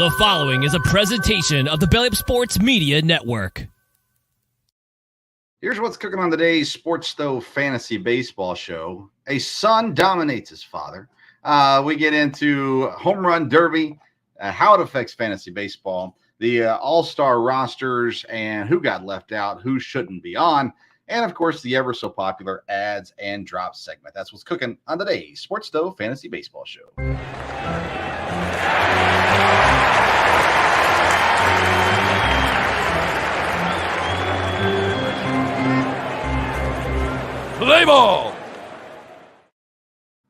The following is a presentation of the Belly Up Sports Media Network. Here's what's cooking on today's Sports Stove Fantasy Baseball Show. A son dominates his father. We get into Home Run Derby, how it affects fantasy baseball, the all-star rosters, and who got left out, who shouldn't be on, and, of course, the ever-so-popular ads and drops segment. That's what's cooking on today's Sports Stove Fantasy Baseball Show. Play ball!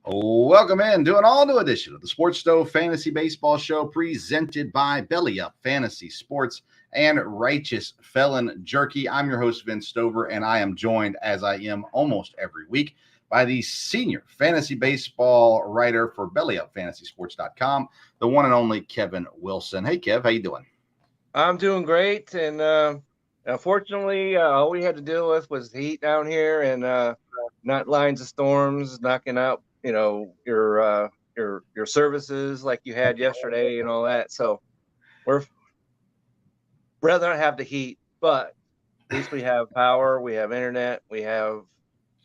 Welcome in to an all-new edition of the Sports Stove Fantasy Baseball Show presented by Belly Up Fantasy Sports and Righteous Felon Jerky. I'm your host, Vince Stover, and I am joined, as I am almost every week, by the senior fantasy baseball writer for BellyUpFantasySports.com, the one and only Kevin Wilson. Hey, Kev, how you doing? I'm doing great, and unfortunately, all we had to deal with was the heat down here and not lines of storms knocking out, your services like you had yesterday and all that. So we're rather not have the heat, but at least we have power, we have internet, we have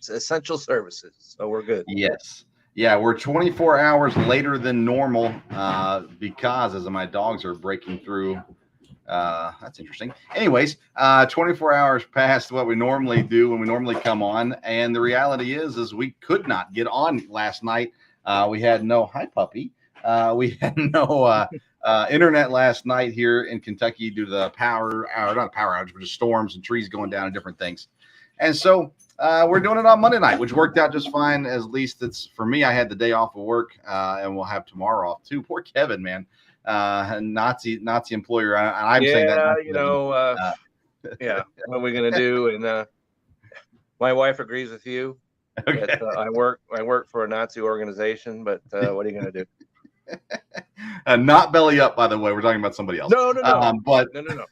essential services, so we're good. Yes. Yeah, we're 24 hours later than normal because as my dogs are breaking through. That's interesting. Anyways, 24 hours past what we normally do when we normally come on. And the reality is we could not get on last night. We had no, hi puppy. We had no internet last night here in Kentucky due to the power, not power outage, but just storms and trees going down and different things. And so we're doing it on Monday night, which worked out just fine. At least it's for me. I had the day off of work and we'll have tomorrow off too. Poor Kevin, man. Nazi employer. I'm saying that. Yeah. What are we gonna do? And my wife agrees with you. Okay. I work for a Nazi organization, but what are you gonna do? Not Belly Up, by the way. We're talking about somebody else. No. But No.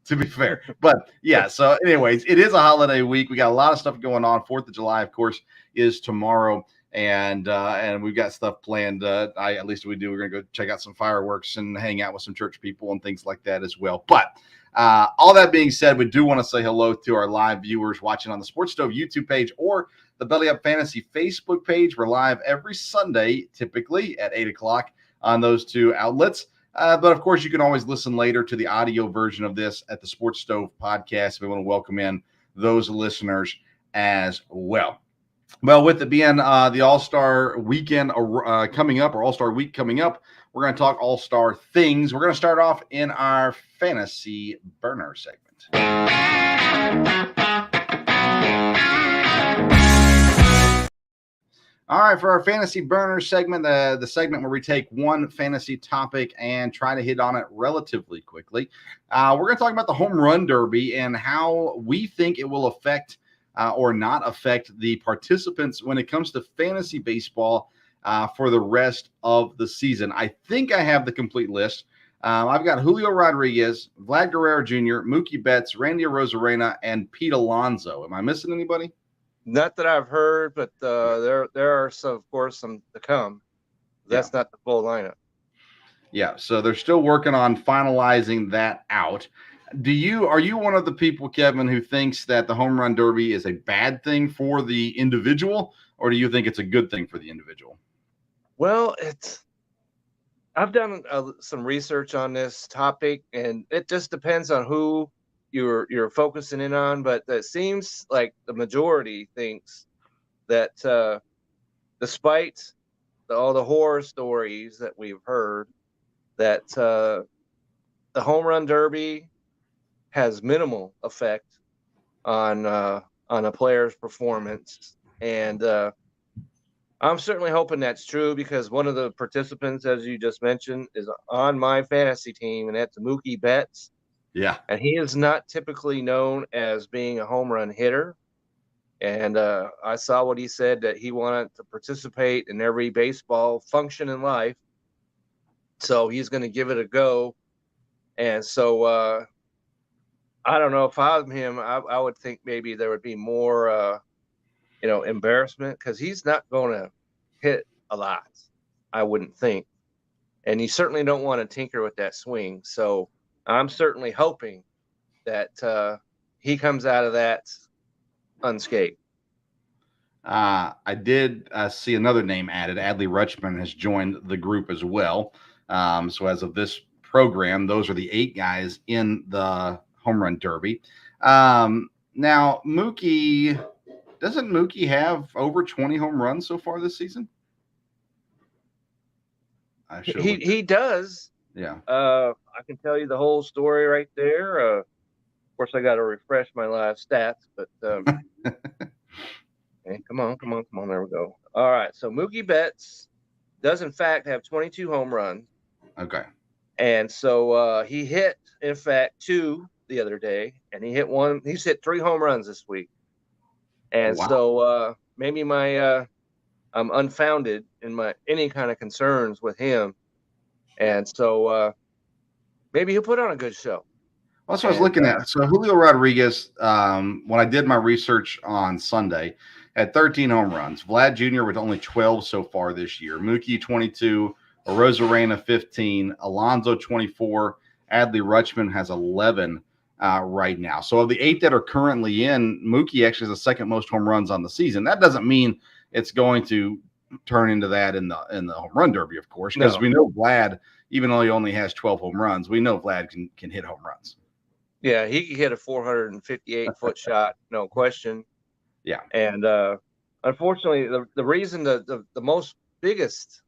To be fair, but yeah. So, anyways, it is a holiday week. We got a lot of stuff going on. 4th of July, of course, is tomorrow. And we've got stuff planned. At least we do. We're going to go check out some fireworks and hang out with some church people and things like that as well. But all that being said, we do want to say hello to our live viewers watching on the Sports Stove YouTube page or the Belly Up Fantasy Facebook page. We're live every Sunday, typically at 8 o'clock on those two outlets. But, of course, you can always listen later to the audio version of this at the Sports Stove podcast. We want to welcome in those listeners as well. Well, with it being the All-Star weekend coming up, or All-Star week coming up, we're going to talk All-Star things. We're going to start off in our Fantasy Burner segment. All right, for our Fantasy Burner segment, the segment where we take one fantasy topic and try to hit on it relatively quickly, we're going to talk about the Home Run Derby and how we think it will affect or not affect the participants when it comes to fantasy baseball for the rest of the season. I think I have the complete list. I've got Julio Rodriguez, Vlad Guerrero Jr., Mookie Betts, Randy Arozarena, and Pete Alonso. Am I missing anybody? Not that I've heard, but there are some, of course, some to come. That's not the full lineup. Yeah, so they're still working on finalizing that out. Are you one of the people, Kevin, who thinks that the Home Run Derby is a bad thing for the individual, or do you think it's a good thing for the individual? Well, I've done some research on this topic, and it just depends on who you're focusing in on. But it seems like the majority thinks that despite all the horror stories that we've heard, that the Home Run Derby has minimal effect on a player's performance. And I'm certainly hoping that's true, because one of the participants, as you just mentioned, is on my fantasy team, and that's Mookie Betts. Yeah. And he is not typically known as being a home run hitter. And I saw what he said, that he wanted to participate in every baseball function in life. So he's going to give it a go. And so I don't know, if I'm him, I would think maybe there would be more, embarrassment, because he's not going to hit a lot, I wouldn't think. and you certainly don't want to tinker with that swing. So I'm certainly hoping that he comes out of that unscathed. I did see another name added. Adley Rutschman has joined the group as well. So as of this program, those are the 8 guys in the home run derby. Now, doesn't Mookie have over 20 home runs so far this season? He does. Yeah. I can tell you the whole story right there. Of course, I got to refresh my live stats, but okay, come on. There we go. All right. So Mookie Betts does, in fact, have 22 home runs. Okay. And so he hit, in fact, 2 the other day, and he hit 1. He's hit 3 home runs this week. And wow. So maybe I'm unfounded in any kind of concerns with him. And so maybe he'll put on a good show. Well, that's what I was looking at. So Julio Rodriguez, when I did my research on Sunday, had 13 home runs. Vlad Jr. with only 12 so far this year. Mookie 22, Arozarena 15, Alonso 24, Adley Rutschman has 11 right now. So of the 8 that are currently in, Mookie actually has the second most home runs on the season. That doesn't mean it's going to turn into that in the home run derby, of course, because we know Vlad, even though he only has 12 home runs, we know Vlad can hit home runs. Yeah, he could hit a 458-foot shot, no question. Yeah. And unfortunately, the reason the most biggest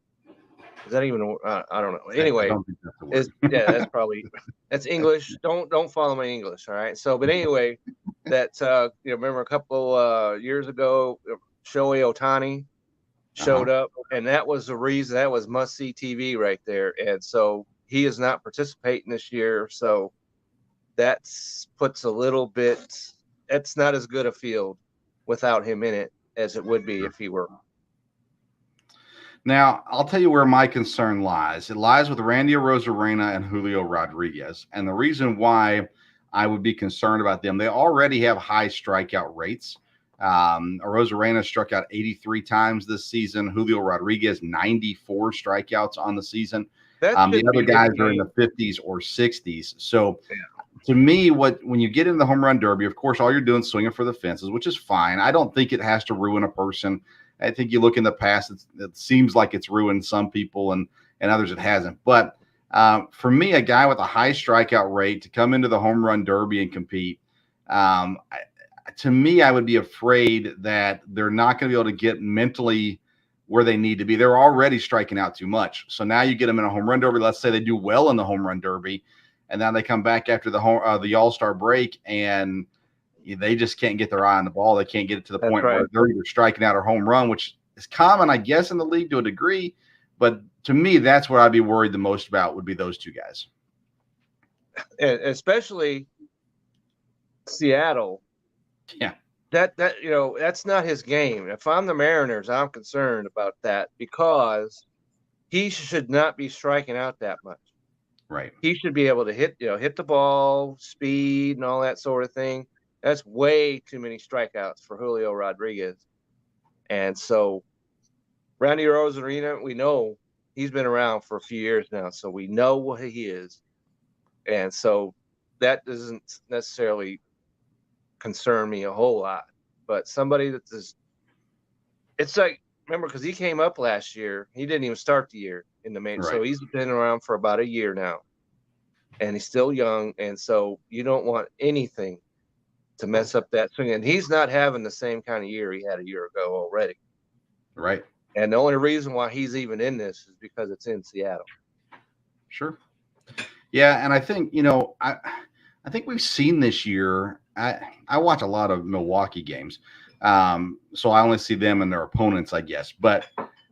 is that even I don't know. Anyway, that's probably that's English. Don't follow my English, all right? So, but anyway, that remember a couple years ago, Shohei Ohtani showed up, and that was the reason. That was must-see TV right there. And so he is not participating this year. So that puts a little bit. It's not as good a field without him in it as it would be if he were. Now, I'll tell you where my concern lies. It lies with Randy Arozarena and Julio Rodriguez. And the reason why I would be concerned about them, they already have high strikeout rates. Arozarena struck out 83 times this season. Julio Rodriguez, 94 strikeouts on the season. The other guys are in the 50s or 60s. So to me, when you get in the home run derby, of course, all you're doing is swinging for the fences, which is fine. I don't think it has to ruin a person. I think you look in the past, it seems like it's ruined some people and others it hasn't. But for me, a guy with a high strikeout rate to come into the home run derby and compete, to me, I would be afraid that they're not going to be able to get mentally where they need to be. They're already striking out too much. So now you get them in a home run derby. Let's say they do well in the home run derby, and now they come back after the All-Star break, and they just can't get their eye on the ball. They can't get it to the point where they're either striking out or home run, which is common, I guess, in the league to a degree. But to me, that's what I'd be worried the most about would be those 2 guys. And especially Seattle. Yeah. That's not his game. If I'm the Mariners, I'm concerned about that because he should not be striking out that much. Right. He should be able to hit the ball, speed, and all that sort of thing. That's way too many strikeouts for Julio Rodriguez. And so Randy Arozarena, we know he's been around for a few years now, so we know what he is. And so that doesn't necessarily concern me a whole lot. But somebody that is – it's like – remember, because he came up last year. He didn't even start the year in the main. Right. So he's been around for about a year now. And he's still young. And so you don't want anything to mess up that swing. And he's not having the same kind of year he had a year ago already. Right. And the only reason why he's even in this is because it's in Seattle. Sure. Yeah, and I think, I think we've seen this year. I watch a lot of Milwaukee games. So I only see them and their opponents, I guess. But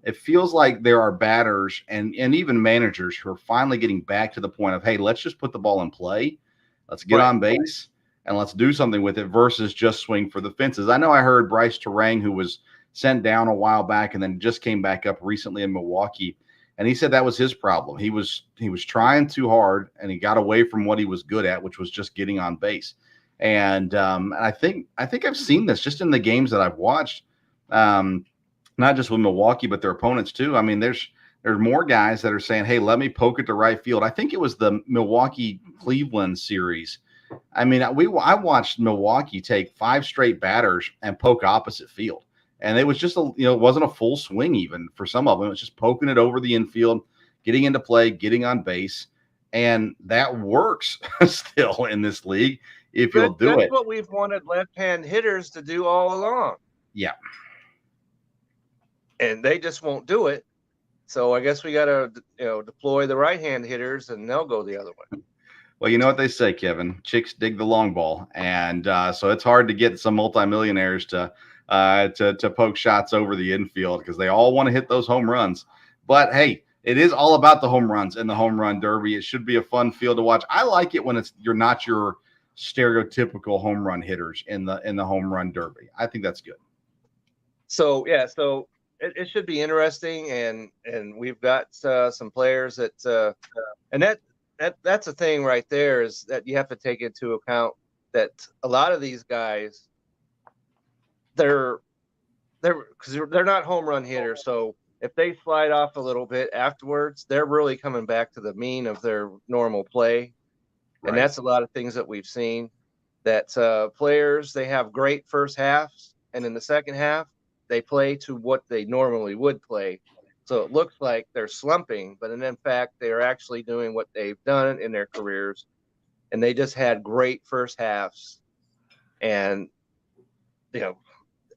it feels like there are batters and even managers who are finally getting back to the point of, hey, let's just put the ball in play. Let's get on base. And let's do something with it versus just swing for the fences. I know I heard Bryce Terang, who was sent down a while back and then just came back up recently in Milwaukee, and he said that was his problem. He was trying too hard, and he got away from what he was good at, which was just getting on base. And I think I've seen this just in the games that I've watched, not just with Milwaukee, but their opponents too. I mean, there's there's more guys that are saying, hey, let me poke it to right field. I think it was the Milwaukee-Cleveland series. I mean, I watched Milwaukee take 5 straight batters and poke opposite field. And it was just, it wasn't a full swing even for some of them. It was just poking it over the infield, getting into play, getting on base. And that works still in this league if you'll do it. That's what we've wanted left-hand hitters to do all along. Yeah. And they just won't do it. So I guess we got to, deploy the right-hand hitters, and they'll go the other way. Well, you know what they say, Kevin. Chicks dig the long ball, and so it's hard to get some multimillionaires to poke shots over the infield because they all want to hit those home runs. But hey, it is all about the home runs in the home run derby. It should be a fun field to watch. I like it when you're not your stereotypical home run hitters in the home run derby. I think that's good. So yeah, it should be interesting, and we've got some players that and that's a thing right there, is that you have to take into account that a lot of these guys, they're not home run hitters. So if they slide off a little bit afterwards, they're really coming back to the mean of their normal play. Right. And that's a lot of things that we've seen, that players, they have great first halves, and in the second half they play to what they normally would play. So it looks like they're slumping, but in fact, they're actually doing what they've done in their careers. And they just had great first halves. And,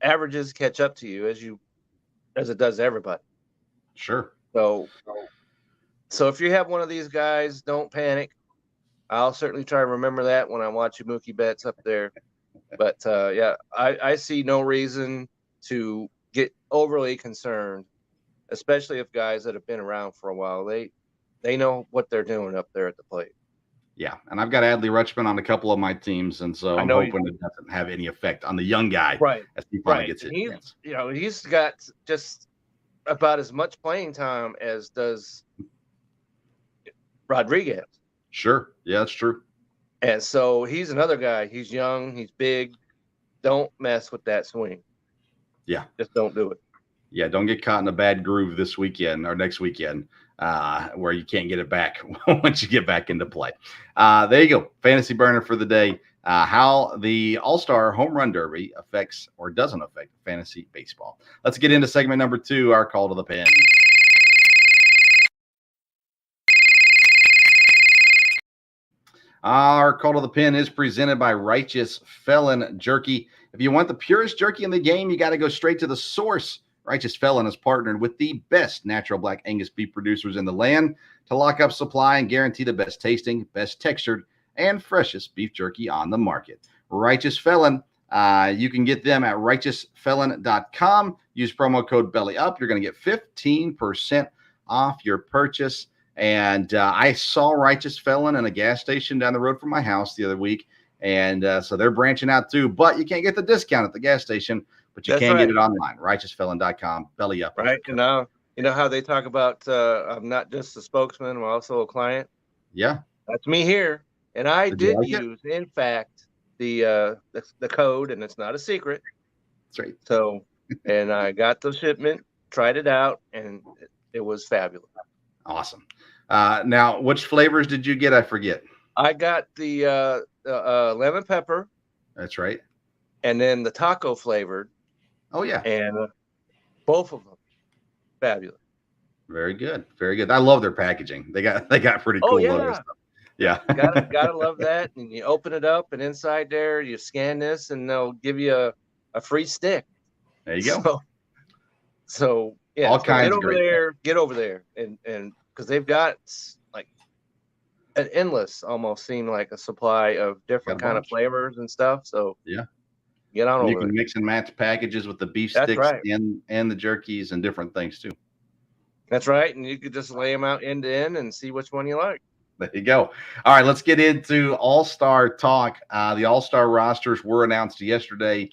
averages catch up to you as it does everybody. Sure. So if you have one of these guys, don't panic. I'll certainly try to remember that when I watch Mookie Betts up there. But I see no reason to get overly concerned, especially if guys that have been around for a while, they know what they're doing up there at the plate. Yeah, and I've got Adley Rutschman on a couple of my teams, and so I'm hoping it doesn't have any effect on the young guy. Right. As he finally gets his chance. He's got just about as much playing time as does Rodriguez. Sure. Yeah, that's true. And so he's another guy. He's young. He's big. Don't mess with that swing. Yeah. Just don't do it. Yeah, don't get caught in a bad groove this weekend or next weekend where you can't get it back once you get back into play. There you go. Fantasy burner for the day. How the All-Star Home Run Derby affects or doesn't affect fantasy baseball. Let's get into segment number 2, our call to the pen. Our call to the pen is presented by Righteous Felon Jerky. If you want the purest jerky in the game, you got to go straight to the source. Righteous Felon has partnered with the best natural black Angus beef producers in the land to lock up supply and guarantee the best tasting, best textured, and freshest beef jerky on the market. Righteous Felon, you can get them at righteousfelon.com. Use promo code BELLYUP. You're going to get 15% off your purchase. And I saw Righteous Felon in a gas station down the road from my house the other week. And so they're branching out too. But you can't get the discount at the gas station, but you can get it online. Righteousfelon.com. Belly up. Right. You know how they talk about I'm not just a spokesman, I'm also a client? Yeah. That's me here. And I did like use, in fact, the code, and it's not a secret. That's right. So, and I got the shipment, tried it out, and it was fabulous. Awesome. Now, which flavors did you get? I forget. I got the lemon pepper. That's right. And then the taco flavored. Oh, yeah. And both of them. Fabulous. Very good. Very good. I love their packaging. They got pretty cool logo stuff. Yeah. gotta love that. And you open it up, and inside there you scan this, and they'll give you a free stick. There you go. So yeah, all kinds of get over there, and because they've got like an endless, almost seem like a supply of different kind of flavors and stuff. So yeah, get on over. You can mix and match packages with the beef sticks and the jerkies and different things too. That's right, and you could just lay them out end to end and see which one you like. There you go. All right, let's get into All-Star talk. The All-Star rosters were announced yesterday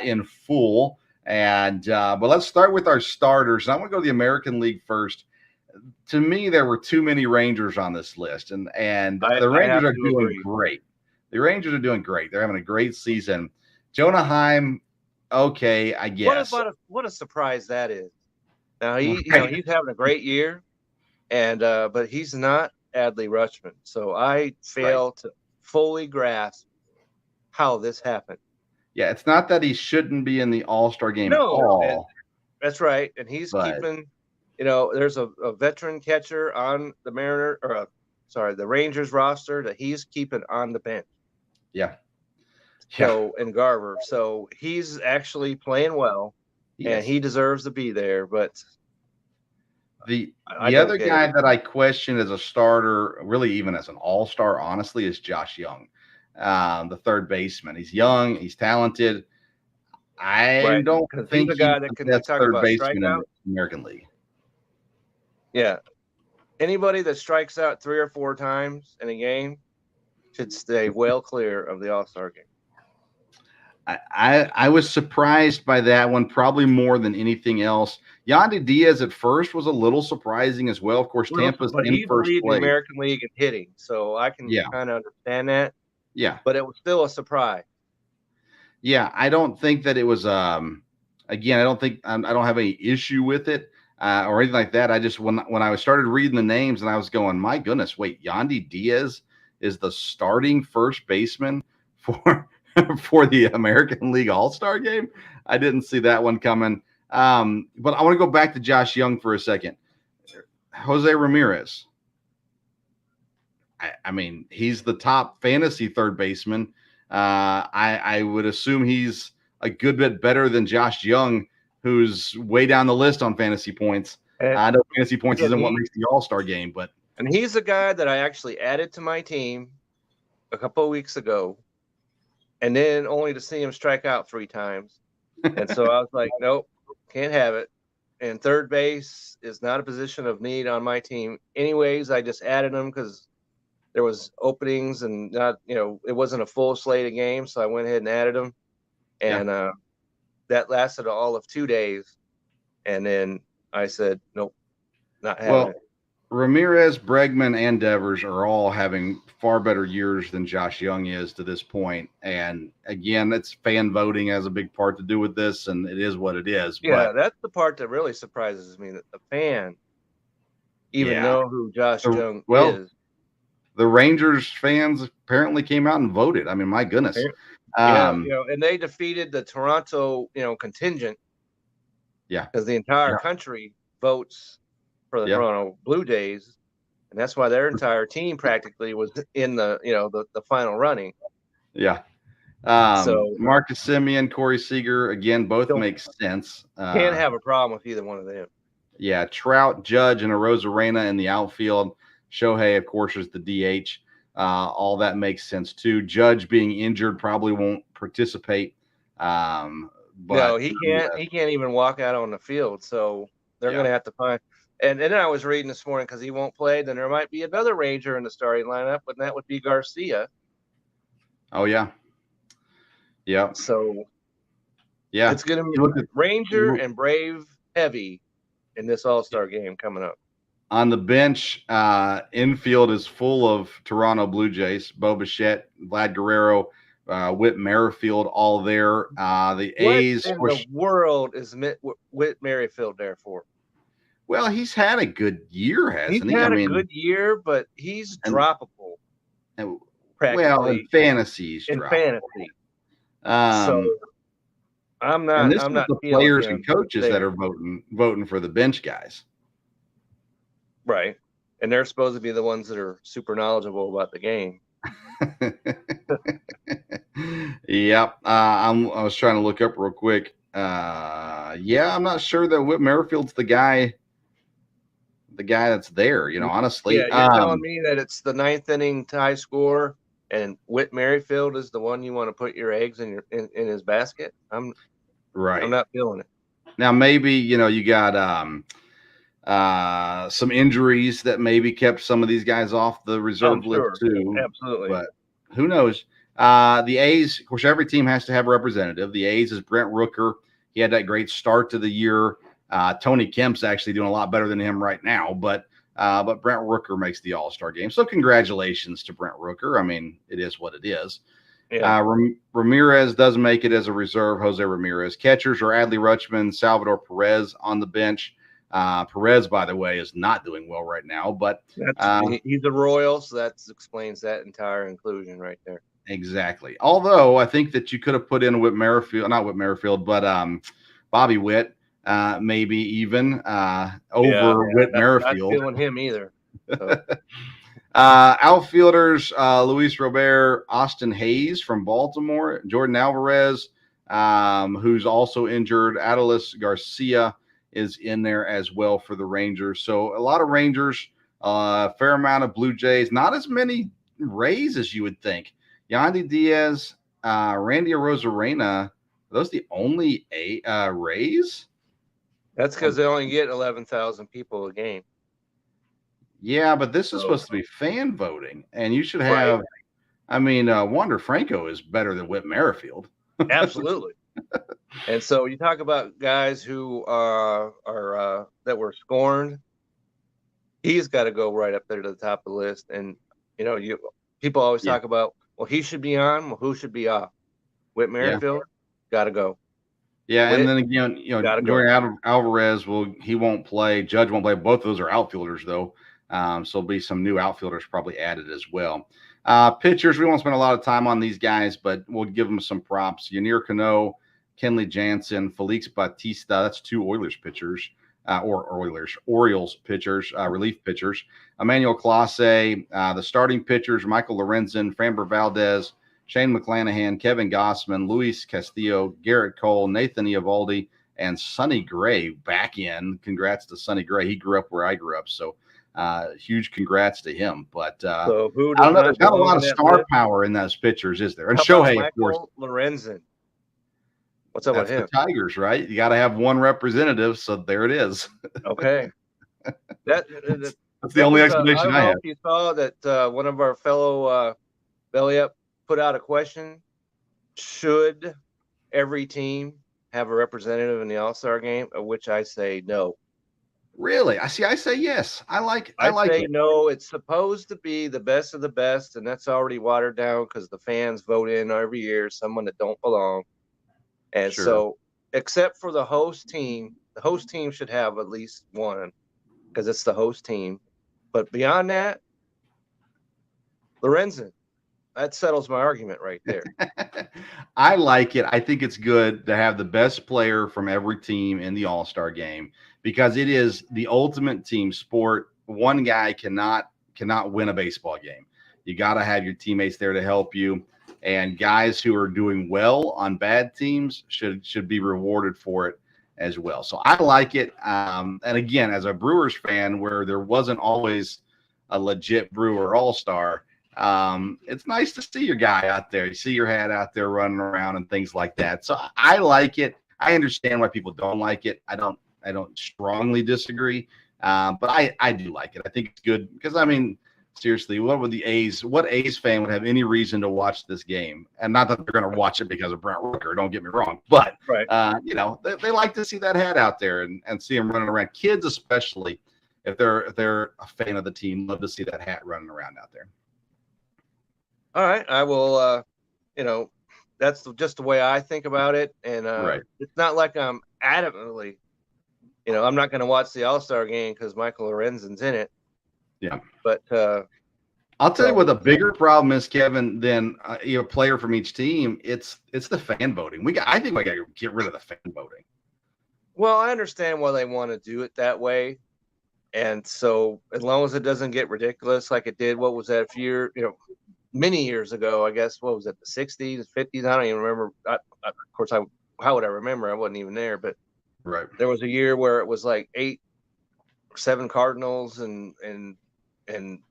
in full. And but let's start with our starters. I want to go to the American League first. To me, there were too many Rangers on this list, and the Rangers are doing great. The Rangers are doing great. They're having a great season. Jonah Heim, okay, I guess. What a surprise that is. Now he's having a great year. and but he's not Adley Rutschman. So I fail to fully grasp how this happened. Yeah, it's not that he shouldn't be in the All-Star game at No, all. that's right. And he's But- keeping, there's a veteran catcher on the the Rangers roster that he's keeping on the bench. Yeah. So, and Garver. So he's actually playing well, and Yes. he deserves to be there. But The I other don't get guy it. that I question as a starter, really even as an all-star, honestly, is Josh Young, the third baseman. He's young, he's talented. I Right, don't 'cause he's think a he's guy that the can best talk third about baseman in strikeout. the American League. Yeah, anybody that strikes out 3 or 4 times in a game should stay well clear of the All-Star game. I was surprised by that one, probably more than anything else. Yandy Diaz at first was a little surprising as well. Of course, Tampa's but in he's first leading the place. American League in hitting, so I can Yeah. kind of understand that. Yeah. But it was still a surprise. Yeah, I don't think that it was. Again, I don't think I don't have any issue with it or anything like that. I just when I started reading the names and I was going, my goodness, wait, Yandy Diaz is the starting first baseman for for the American League All-Star game. I didn't see that one coming. But I want to go back to Josh Young for a second. Jose Ramirez. I mean, he's the top fantasy third baseman. I would assume he's a good bit better than Josh Young, who's way down the list on fantasy points. And, I know fantasy points yeah, isn't what makes the All-Star game, but and he's the guy that I actually added to my team a couple of weeks ago, and then only to see him strike out 3 times. And so I was like, nope, can't have it. And third base is not a position of need on my team. Anyways, I just added him because there was openings and not, it wasn't a full slate of games. So I went ahead and added him. And that lasted all of 2 days. And then I said, nope, not having it. Ramirez, Bregman, and Devers are all having far better years than Josh Young is to this point. And again, it's fan voting has a big part to do with this, and it is what it is. Yeah, but that's the part that really surprises me, that the fan even know who Josh Young is. The Rangers fans apparently came out and voted. I mean, my goodness. And they defeated the Toronto, contingent. Yeah. Because the entire country votes for the Toronto Blue Jays, and that's why their entire team practically was in the the final running. Yeah. So Marcus Semien, Corey Seager, again, both make sense. Can't have a problem with either one of them. Yeah, Trout, Judge, and Arozarena in the outfield. Shohei, of course, is the DH. All that makes sense too. Judge being injured probably won't participate. But no, he can't. He can't even walk out on the field. So they're going to have to find. And then I was reading this morning, because he won't play, then there might be another Ranger in the starting lineup, and that would be Garcia. Oh yeah. Yeah. So yeah, it's going to be Ranger and Brave heavy in this All-Star game coming up. On the bench, infield is full of Toronto Blue Jays. Bo Bichette, Vlad Guerrero, Whit Merrifield, all there. The A's. What in the world is Whit Merrifield there for? Well, he's had a good year, hasn't he? He's had a good year, but he's droppable. Well, in fantasy, fantasy. So I'm not. And this I'm is not the players and coaches that are voting for the bench guys. Right. And they're supposed to be the ones that are super knowledgeable about the game. Yep. I was trying to look up real quick. I'm not sure that Whit Merrifield's the guy that's there, honestly. Yeah, you're telling me that it's the 9th inning tie score and Whit Merrifield is the one you want to put your eggs in his basket? I'm not feeling it. Now maybe, you got some injuries that maybe kept some of these guys off the reserve list too. Absolutely. But who knows? The A's, of course, every team has to have a representative. The A's is Brent Rooker. He had that great start to the year. Tony Kemp's actually doing a lot better than him right now, but Brent Rooker makes the All-Star game. So congratulations to Brent Rooker. I mean, it is what it is. Yeah. Ramirez does make it as a reserve, Jose Ramirez. Catchers are Adley Rutschman, Salvador Perez on the bench. Perez, by the way, is not doing well right now, but he's a Royal, so that explains that entire inclusion right there. Exactly. Although I think that you could have put in Whit Merrifield, not Whit Merrifield, but Bobby Witt, maybe even over Whit Merrifield. Not feeling him either. So. Outfielders, Luis Robert, Austin Hayes from Baltimore, Jordan Alvarez, who's also injured. Adolis Garcia is in there as well for the Rangers. So a lot of Rangers, fair amount of Blue Jays, not as many Rays as you would think. Yandy Diaz, Randy Arozarena, are those the only Rays? That's because they only get 11,000 people a game. Yeah, but this is supposed to be fan voting, and you should have. Right. I mean, Wander Franco is better than Whit Merrifield. Absolutely. And so you talk about guys who are that were scorned. He's got to go right up there to the top of the list. And people always talk about, well, he should be on. Well, who should be off? Whit Merrifield, got to go. Yeah, Whit, and then again, Jordan Alvarez he won't play. Judge won't play. Both of those are outfielders, though. So there'll be some new outfielders probably added as well. Pitchers, we won't spend a lot of time on these guys, but we'll give them some props. Ynier Cano, Kenley Jansen, Felix Bautista. That's two Oilers pitchers, Orioles pitchers, relief pitchers. Emmanuel Clase, the starting pitchers, Michael Lorenzen, Framber Valdez, Shane McClanahan, Kevin Gossman, Luis Castillo, Garrett Cole, Nathan Eovaldi, and Sonny Gray back in. Congrats to Sonny Gray. He grew up where I grew up, so huge congrats to him. But so who I don't know. There's not a lot of star power in those pitchers, is there? And Shohei, of course. Lorenzen. What's up with him? The Tigers, right? You got to have one representative, so there it is. Okay. That's the only explanation I have. You saw that one of our fellow Belly Up put out a question: should every team have a representative in the All-Star game? Of which I say no. Really? I say yes. I like say it. No. It's supposed to be the best of the best, and that's already watered down because the fans vote in every year someone that don't belong. And so, except for the host team should have at least one because it's the host team. But beyond that, Lorenzen, that settles my argument right there. I like it. I think it's good to have the best player from every team in the All-Star game because it is the ultimate team sport. One guy cannot win a baseball game. You got to have your teammates there to help you. And guys who are doing well on bad teams should be rewarded for it as well. So I like it. And again, as a Brewers fan, where there wasn't always a legit Brewer All-Star, it's nice to see your guy out there. You see your hat out there running around and things like that. So I like it. I understand why people don't like it. I don't strongly disagree, but I do like it. I think it's good because seriously, what A's fan would have any reason to watch this game? And not that they're going to watch it because of Brent Rooker, don't get me wrong. But, they like to see that hat out there and see him running around. Kids especially, if they're a fan of the team, love to see that hat running around out there. All right. I will, that's just the way I think about it. And It's not like I'm adamantly, I'm not going to watch the All-Star game because Michael Lorenzen's in it. Yeah, but I'll tell you what the bigger problem is, Kevin, than a player from each team. It's the fan voting. I think we got to get rid of the fan voting. Well, I understand why they want to do it that way, and so as long as it doesn't get ridiculous like it did. What was that? Many years ago, I guess. What was it? The 60s, 50s? I don't even remember. Of course, how would I remember? I wasn't even there, but there was a year where it was like 8 or 7 Cardinals and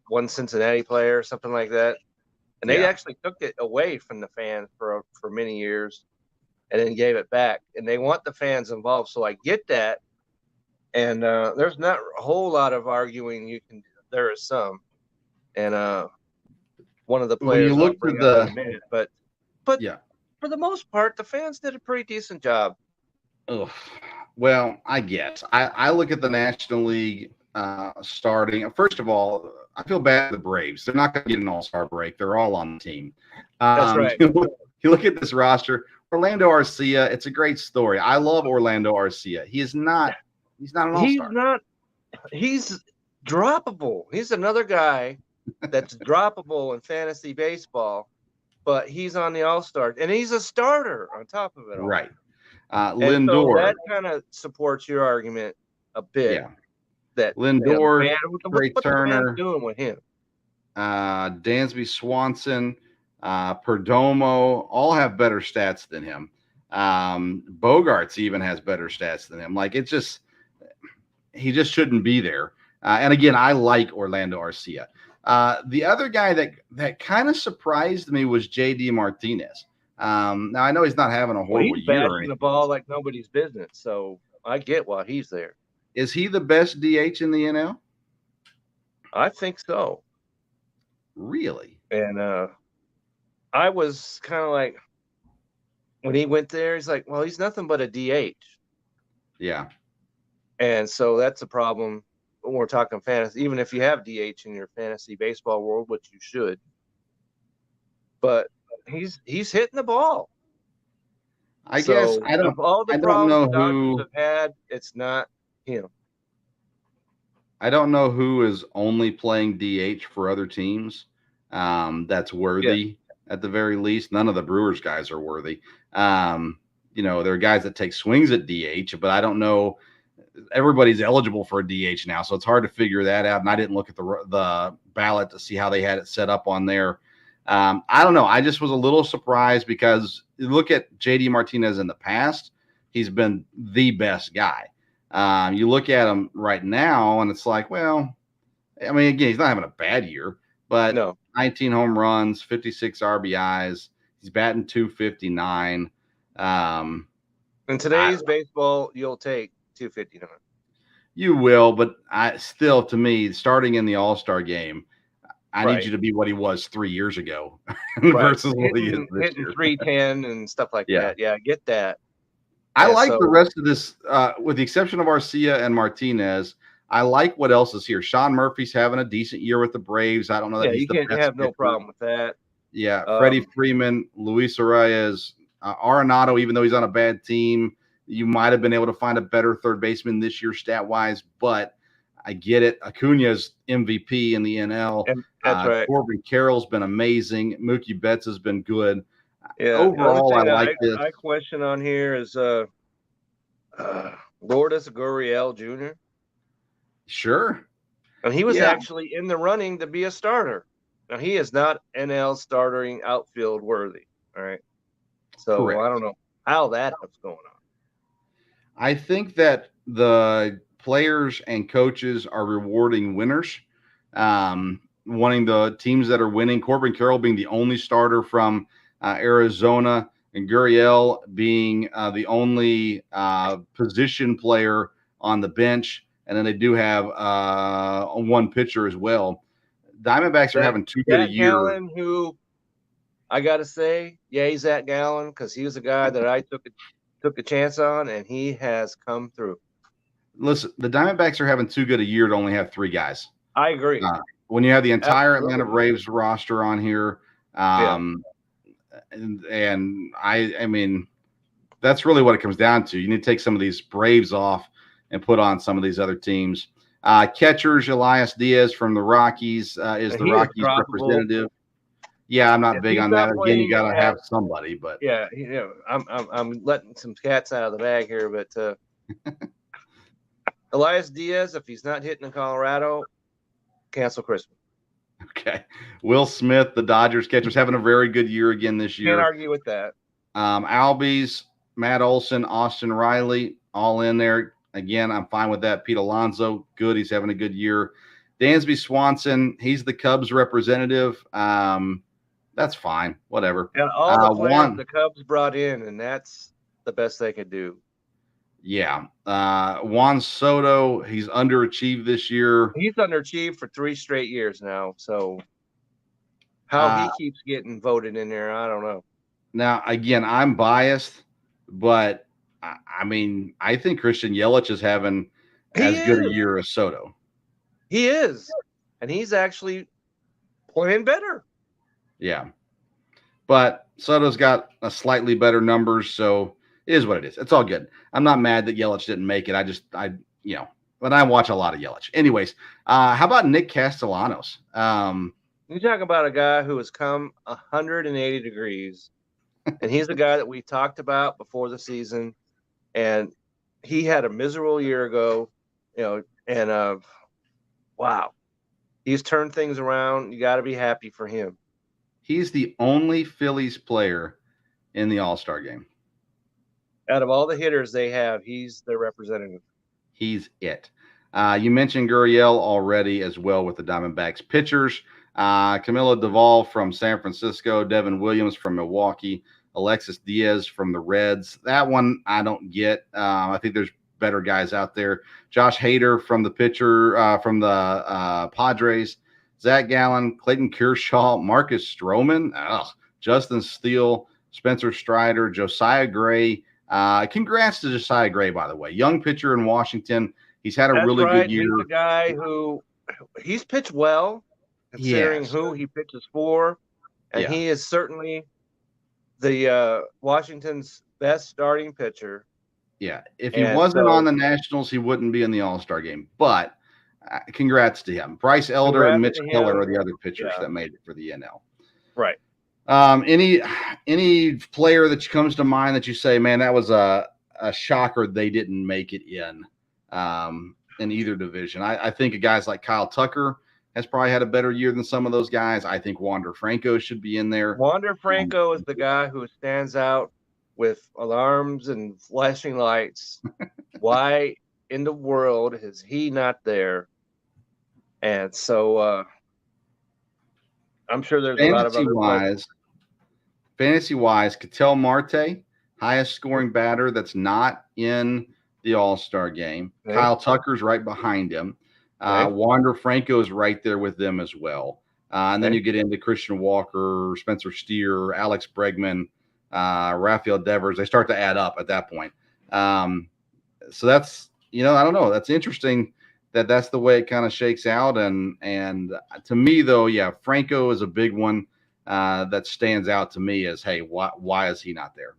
one Cincinnati player or something like that. And they actually took it away from the fans for many years and then gave it back. And they want the fans involved. So I get that. And there's not a whole lot of arguing you can do. There is some. And one of the players when you look for but for the most part, the fans did a pretty decent job. Oh, well, I guess. I look at the National League starting. First of all, I feel bad for the Braves. They're not going to get an all-star break. They're all on the team. That's right. You look at this roster. Orlando Arcia, it's a great story. I love Orlando Arcia. He is not He's not an He's all-star. not. He's droppable. He's another guy that's droppable in fantasy baseball, but he's on the all-star, and he's a starter on top of it all. Right. And Lindor. so that kind of supports your argument a bit. Yeah. That Lindor, Trey what's the man Turner, doing with him? Dansby Swanson, Perdomo, all have better stats than him. Bogarts even has better stats than him. Like, it's just, he just shouldn't be there. And again, I like Orlando Arcia. The other guy that kind of surprised me was JD Martinez. Now I know he's not having a horrible he's year. bashing the ball like nobody's business, so I get why he's there. Is he the best DH in the NL? I think so. Really? And I was kind of like, when he went there, he's like, well, he's nothing but a DH. Yeah. And so that's a problem when we're talking fantasy, even if you have DH in your fantasy baseball world, which you should. But he's hitting the ball. I guess I don't. Of all the problems the Dodgers have had, it's not him. I don't know who is only playing DH for other teams. That's worthy at the very least. None of the Brewers guys are worthy. There are guys that take swings at DH, but I don't know. Everybody's eligible for a DH now, so it's hard to figure that out. And I didn't look at the ballot to see how they had it set up on there. I don't know. I just was a little surprised because you look at JD Martinez in the past, he's been the best guy. You look at him right now, and it's like, well, I mean, again, he's not having a bad year, but no. 19 home runs, 56 RBIs. He's batting .259. In today's baseball, you'll take 259. You will, but to me, starting in the All-Star game, I need you to be what he was 3 years ago versus what he is this hitting year. 310 and stuff like that. Yeah, I get that. I like the rest of this, with the exception of Arcia and Martinez. I like what else is here. Sean Murphy's having a decent year with the Braves. I don't know that he's the best. You can't have no problem with that. Yeah, Freddie Freeman, Luis Arias, Arenado, even though he's on a bad team, you might have been able to find a better third baseman this year stat-wise, but I get it. Acuna's MVP in the NL. And that's right. Corbin Carroll's been amazing. Mookie Betts has been good. Yeah. Overall, I like this. My question on here is Lourdes Gurriel Jr. Sure. And he was actually in the running to be a starter. Now, he is not NL starting outfield worthy. All right. So correct. I don't know how that's going on. I think that the players and coaches are rewarding winners, wanting the teams that are winning. Corbin Carroll being the only starter from Arizona, and Gurriel being the only position player on the bench. And then they do have one pitcher as well. Diamondbacks are having too good a year. Gallen, who I got to say, he's Zach Gallen, because he was a guy that I took a chance on, and he has come through. Listen, the Diamondbacks are having too good a year to only have three guys. I agree. When you have the entire Atlanta Braves roster on here, and I mean, that's really what it comes down to. You need to take some of these Braves off and put on some of these other teams. Catchers, Elias Diaz from the Rockies is the Rockies representative. Yeah, I'm not big on that. Again, you got to have somebody, but I'm letting some cats out of the bag here, but Elias Diaz, if he's not hitting in Colorado, cancel Christmas. Okay. Will Smith, the Dodgers catcher's having a very good year again this year. Can't argue with that. Albies, Matt Olson, Austin Riley, all in there. Again, I'm fine with that. Pete Alonso, good. He's having a good year. Dansby Swanson, he's the Cubs representative. That's fine. Whatever. And all the players the Cubs brought in, and that's the best they could do. Yeah. Juan Soto, he's underachieved this year. He's underachieved for 3 straight years now. So how he keeps getting voted in there, I don't know. Now, again, I'm biased, but I mean, I think Christian Yelich is having as good a year as Soto. He is. And he's actually playing better. Yeah. But Soto's got a slightly better numbers, so it is what it is. It's all good. I'm not mad that Yelich didn't make it. but I watch a lot of Yelich. Anyways, how about Nick Castellanos? You talk about a guy who has come 180 degrees, and he's the guy that we talked about before the season, and he had a miserable year ago, and wow, he's turned things around. You got to be happy for him. He's the only Phillies player in the All-Star game. Out of all the hitters they have, he's their representative. He's it. You mentioned Gurriel already as well with the Diamondbacks pitchers. Camilo Duvall from San Francisco, Devin Williams from Milwaukee, Alexis Diaz from the Reds. That one I don't get. I think there's better guys out there. Josh Hader from the pitcher from the Padres, Zach Gallen, Clayton Kershaw, Marcus Stroman, Justin Steele, Spencer Strider, Josiah Gray. Congrats to Josiah Gray, by the way. Young pitcher in Washington. He's had a really good year. He's a guy who he's pitched well, considering who he pitches for, and he is certainly the Washington's best starting pitcher. Yeah, if he wasn't on the Nationals, he wouldn't be in the All-Star game. But congrats to him. Bryce Elder and Mitch Keller are the other pitchers that made it for the NL. Right. Any player that comes to mind that you say, man, that was a shocker they didn't make it in either division? I think of guys like Kyle Tucker has probably had a better year than some of those guys. I think Wander Franco should be in there. Wander Franco is the guy who stands out with alarms and flashing lights. Why in the world is he not there? And so I'm sure there's a lot of other players. Fantasy-wise, Ketel Marte, highest scoring batter that's not in the All-Star game. Okay. Kyle Tucker's right behind him. Wander Franco is right there with them as well. And then you get into Christian Walker, Spencer Steer, Alex Bregman, Rafael Devers. They start to add up at that point. So that's, I don't know. That's interesting that's the way it kind of shakes out. And to me, though, Franco is a big one that stands out to me as, hey, why is he not there?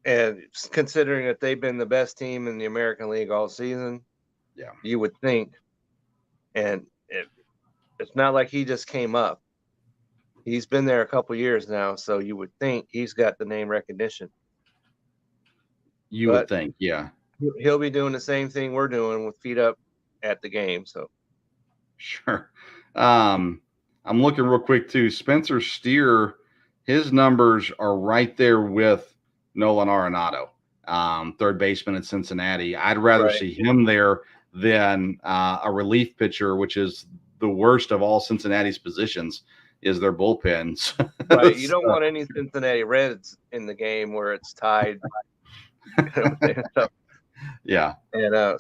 And considering that they've been the best team in the American League all season, you would think. And it's not like he just came up. He's been there a couple years now, so you would think he's got the name recognition. You would think, yeah. He'll be doing the same thing we're doing with feet up at the game. So, sure. I'm looking real quick too. Spencer Steer, his numbers are right there with Nolan Arenado, third baseman at Cincinnati. I'd rather see him there than a relief pitcher, which is the worst of all Cincinnati's positions, is their bullpens. Right. You don't want any Cincinnati Reds in the game where it's tied. Yeah. And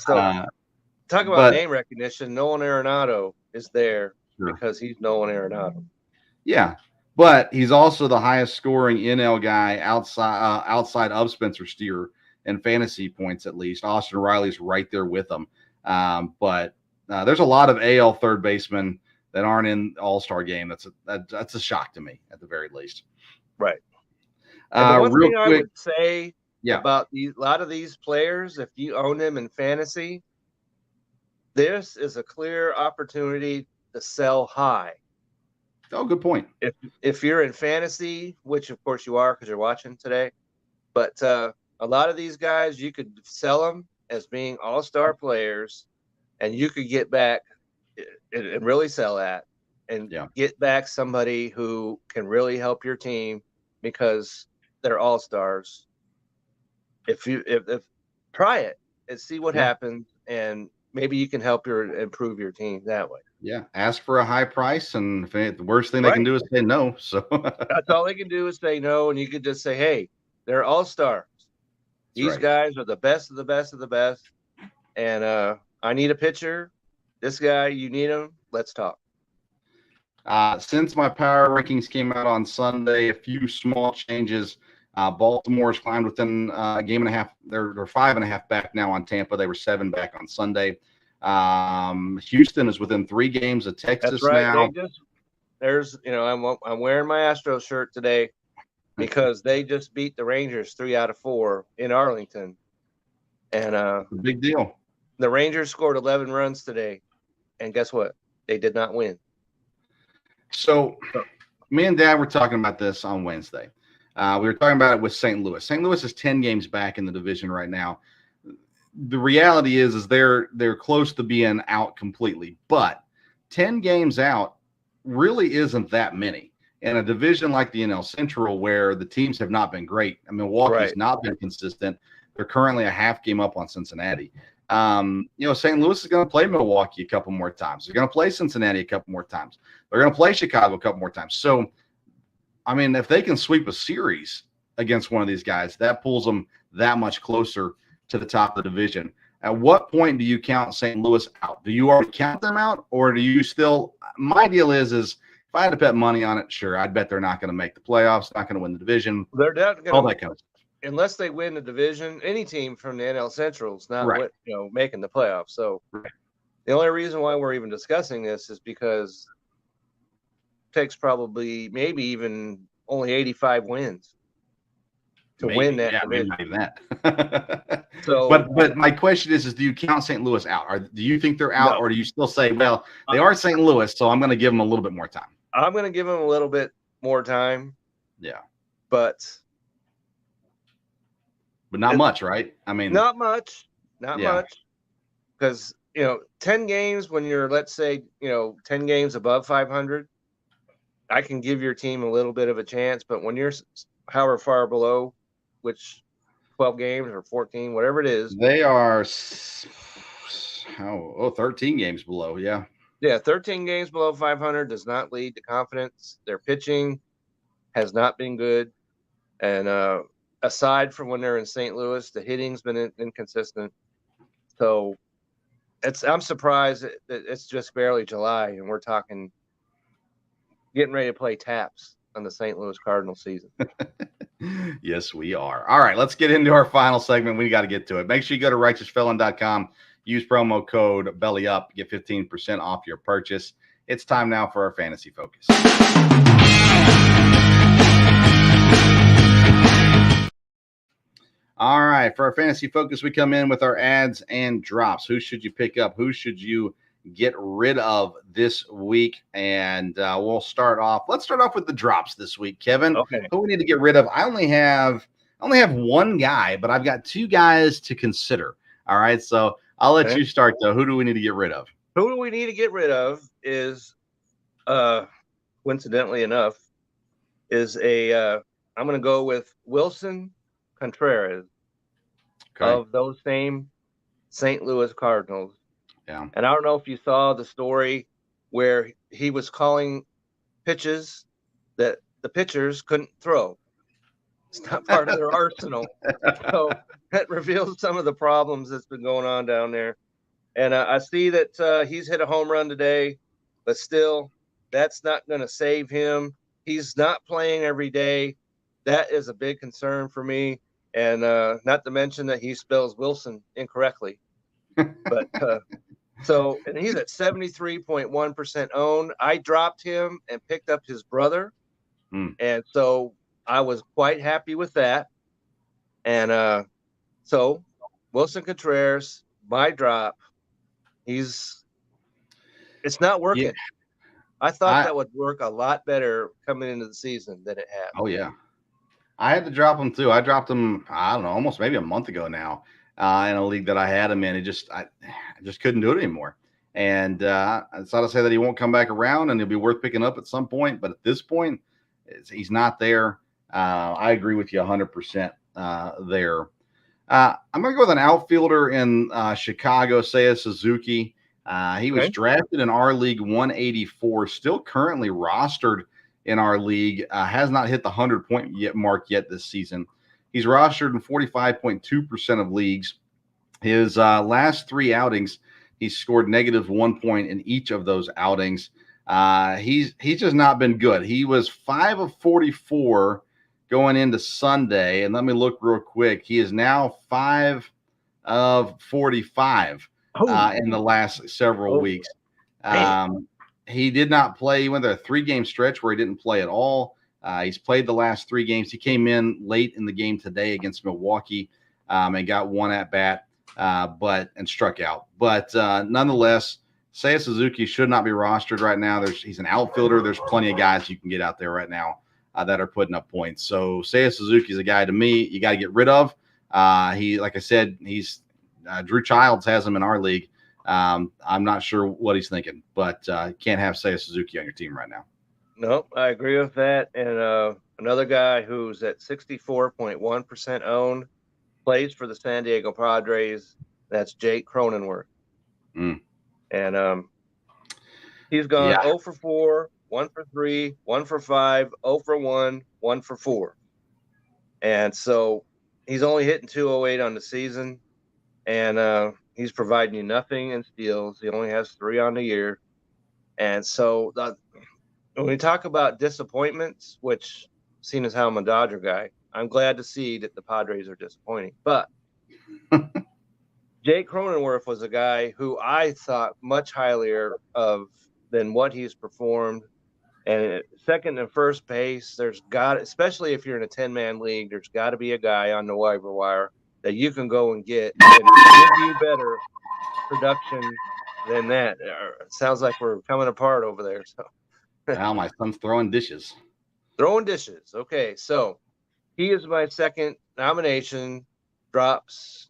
talk about name recognition. Nolan Arenado is there because he's Nolan Arenado. Yeah. But he's also the highest scoring NL guy outside of Spencer Steer in fantasy points, at least. Austin Riley's right there with him. But there's a lot of AL third basemen that aren't in the All-Star game. That's a shock to me, at the very least. Right. The one thing I would say Yeah. about a lot of these players, if you own them in fantasy, this is a clear opportunity to sell high. Oh, good point. If you're in fantasy, which of course you are because you're watching today, but a lot of these guys, you could sell them as being all-star players, and you could get back and really sell that and get back somebody who can really help your team because they're all-stars. If try it and see what happens, and maybe you can help improve your team that way. Yeah, ask for a high price, and the worst thing they can do is say no. So that's all they can do is say no, and you could just say, "Hey, they're all stars. These guys are the best of the best of the best, and I need a pitcher. This guy, you need him. Let's talk." Since my power rankings came out on Sunday, a few small changes. Baltimore's climbed within a game and a half. They're 5.5 back now on Tampa. They were 7 back on Sunday. Houston is within 3 games of Texas now. I'm wearing my Astros shirt today because they just beat the Rangers 3 out of 4 in Arlington. And It's a big deal. the Rangers scored 11 runs today, and guess what? They did not win. So me and Dad were talking about this on Wednesday. We were talking about it with St. Louis. St. Louis is 10 games back in the division right now. The reality is they're close to being out completely, but 10 games out really isn't that many in a division like the NL Central, where the teams have not been great. I mean, Milwaukee's not been consistent. They're currently a half game up on Cincinnati. St. Louis is going to play Milwaukee a couple more times. They're going to play Cincinnati a couple more times. They're going to play Chicago a couple more times. So, I mean, if they can sweep a series against one of these guys, that pulls them that much closer to the top of the division. At what point do you count St. Louis out? Do you already count them out, or do you still? My deal is if I had to bet money on it, sure, I'd bet they're not going to make the playoffs, not going to win the division. They're not going all that kind of stuff. Unless they win the division. Any team from the NL Central is not making the playoffs. So the only reason why we're even discussing this is because it takes probably maybe even only 85 wins to win that division. Maybe that. So, but my question is do you count St. Louis out? Or do you think they're out, or do you still say, well, they are St. Louis, so I'm going to give them a little bit more time? I'm going to give them a little bit more time. Yeah. But not much, right? I mean, not much. Because, 10 games when you're, let's say, 10 games above 500, I can give your team a little bit of a chance. But when you're however far below, which 12 games or 14, whatever it is. They are 13 games below. Yeah. Yeah. 13 games below 500 does not lead to confidence. Their pitching has not been good. And aside from when they're in St. Louis, the hitting's been inconsistent. So I'm surprised that it's just barely July and we're talking getting ready to play taps on the St. Louis Cardinals season. Yes, we are. All right, let's get into our final segment. We got to get to it. Make sure you go to righteousfelon.com, use promo code BELLYUP, get 15% off your purchase. It's time now for our fantasy focus. All right, for our fantasy focus, we come in with our ads and drops. Who should you pick up? Who should you get rid of this week? And let's start off with the drops this week, Kevin. Okay. Who we need to get rid of? I only have one guy, but I've got two guys to consider. All right, so I'll let you start though. Who do we need to get rid of? Who do we need to get rid of is coincidentally enough is I'm going to go with Wilson Contreras of those same St. Louis Cardinals. Yeah. And I don't know if you saw the story where he was calling pitches that the pitchers couldn't throw. It's not part of their arsenal. So that reveals some of the problems that's been going on down there. And I see that he's hit a home run today, but still, that's not going to save him. He's not playing every day. That is a big concern for me. And not to mention that he spells Wilson incorrectly. But and he's at 73.1% owned. I dropped him and picked up his brother. And so I was quite happy with that. And so Wilson Contreras, my drop, it's not working. Yeah. I thought that would work a lot better coming into the season than it has. Oh, yeah. I had to drop him too. I dropped him, I don't know, almost maybe a month ago now in a league that I had him in. I just couldn't do it anymore. And it's not to say that he won't come back around and he'll be worth picking up at some point. But at this point, he's not there. I agree with you 100% there. I'm going to go with an outfielder in Chicago, Seiya Suzuki. He was drafted in our league 184, still currently rostered in our league, has not hit the 100-point mark yet this season. He's rostered in 45.2% of leagues. His last three outings, he's scored -1 point in each of those outings. He's just not been good. He was 5 of 44 going into Sunday. And let me look real quick. He is now 5 of 45 in the last several weeks. He did not play. He went through a 3-game stretch where he didn't play at all. He's played the last 3 games. He came in late in the game today against Milwaukee and got one at bat. and struck out. But nonetheless, Seiya Suzuki should not be rostered right now. He's an outfielder. There's plenty of guys you can get out there right now that are putting up points. So Seiya Suzuki is a guy to me you got to get rid of. Like I said, he's Drew Childs has him in our league. I'm not sure what he's thinking, but can't have Seiya Suzuki on your team right now. Nope, I agree with that. And another guy who's at 64.1% owned, plays for the San Diego Padres. That's Jake Cronenworth. And he's gone 0 for 4, 1 for 3, 1 for 5, 0 for 1, 1 for 4. And so he's only hitting 208 on the season, and he's providing you nothing in steals. He only has 3 on the year. And so when we talk about disappointments, which, seeing as how I'm a Dodger guy, I'm glad to see that the Padres are disappointing. But Jake Cronenworth was a guy who I thought much higher of than what he's performed. And second and first base, especially if you're in a 10-man league, there's got to be a guy on the waiver wire that you can go and get and give you better production than that. It sounds like we're coming apart over there. So, well, my son's throwing dishes. Throwing dishes. Okay, so he is my second nomination. Drops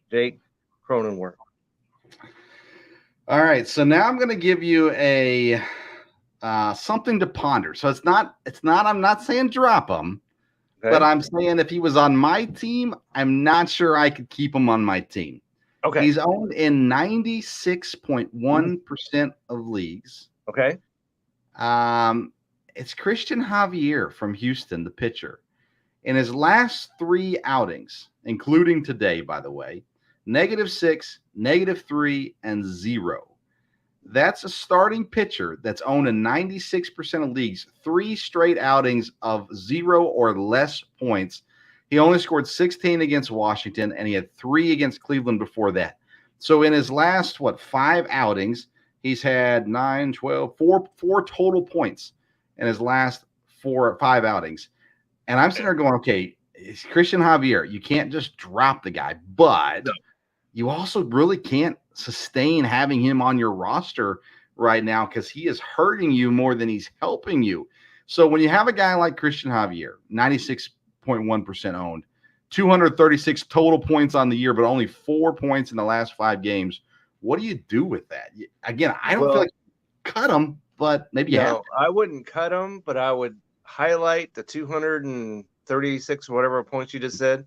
Jake Cronenworth. All right, so now I'm going to give you a something to ponder. So it's not. I'm not saying drop him, okay, but I'm saying if he was on my team, I'm not sure I could keep him on my team. Okay, he's owned in 96.1% of leagues. Okay, it's Christian Javier from Houston, the pitcher. In his last 3 outings, including today, by the way, -6, -3, and 0. That's a starting pitcher that's owned in 96% of leagues, 3 straight outings of 0 or less points. He only scored 16 against Washington, and he had 3 against Cleveland before that. So in his last, 5 outings, he's had 9, 12, 4 total points in his last 4 or 5 outings. And I'm sitting there going, okay, it's Christian Javier. You can't just drop the guy, but you also really can't sustain having him on your roster right now because he is hurting you more than he's helping you. So when you have a guy like Christian Javier, 96.1% owned, 236 total points on the year, but only 4 points in the last 5 games, what do you do with that? Again, I don't feel like cut him, but maybe you have. I wouldn't cut him, but I would highlight the 236 whatever points you just said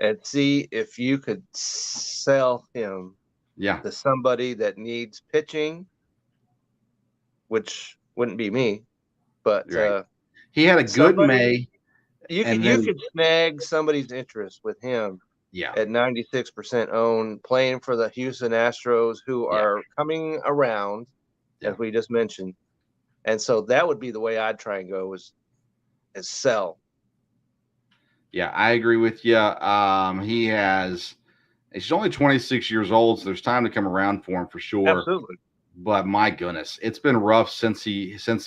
and see if you could sell him to somebody that needs pitching, which wouldn't be me, but he had a good May. You could snag somebody's interest with him at 96% owned, playing for the Houston Astros, who are coming around, as we just mentioned. And so that would be the way I'd try and go is sell. Yeah, I agree with you. He's only 26 years old, so there's time to come around for him for sure. Absolutely. But my goodness, it's been rough since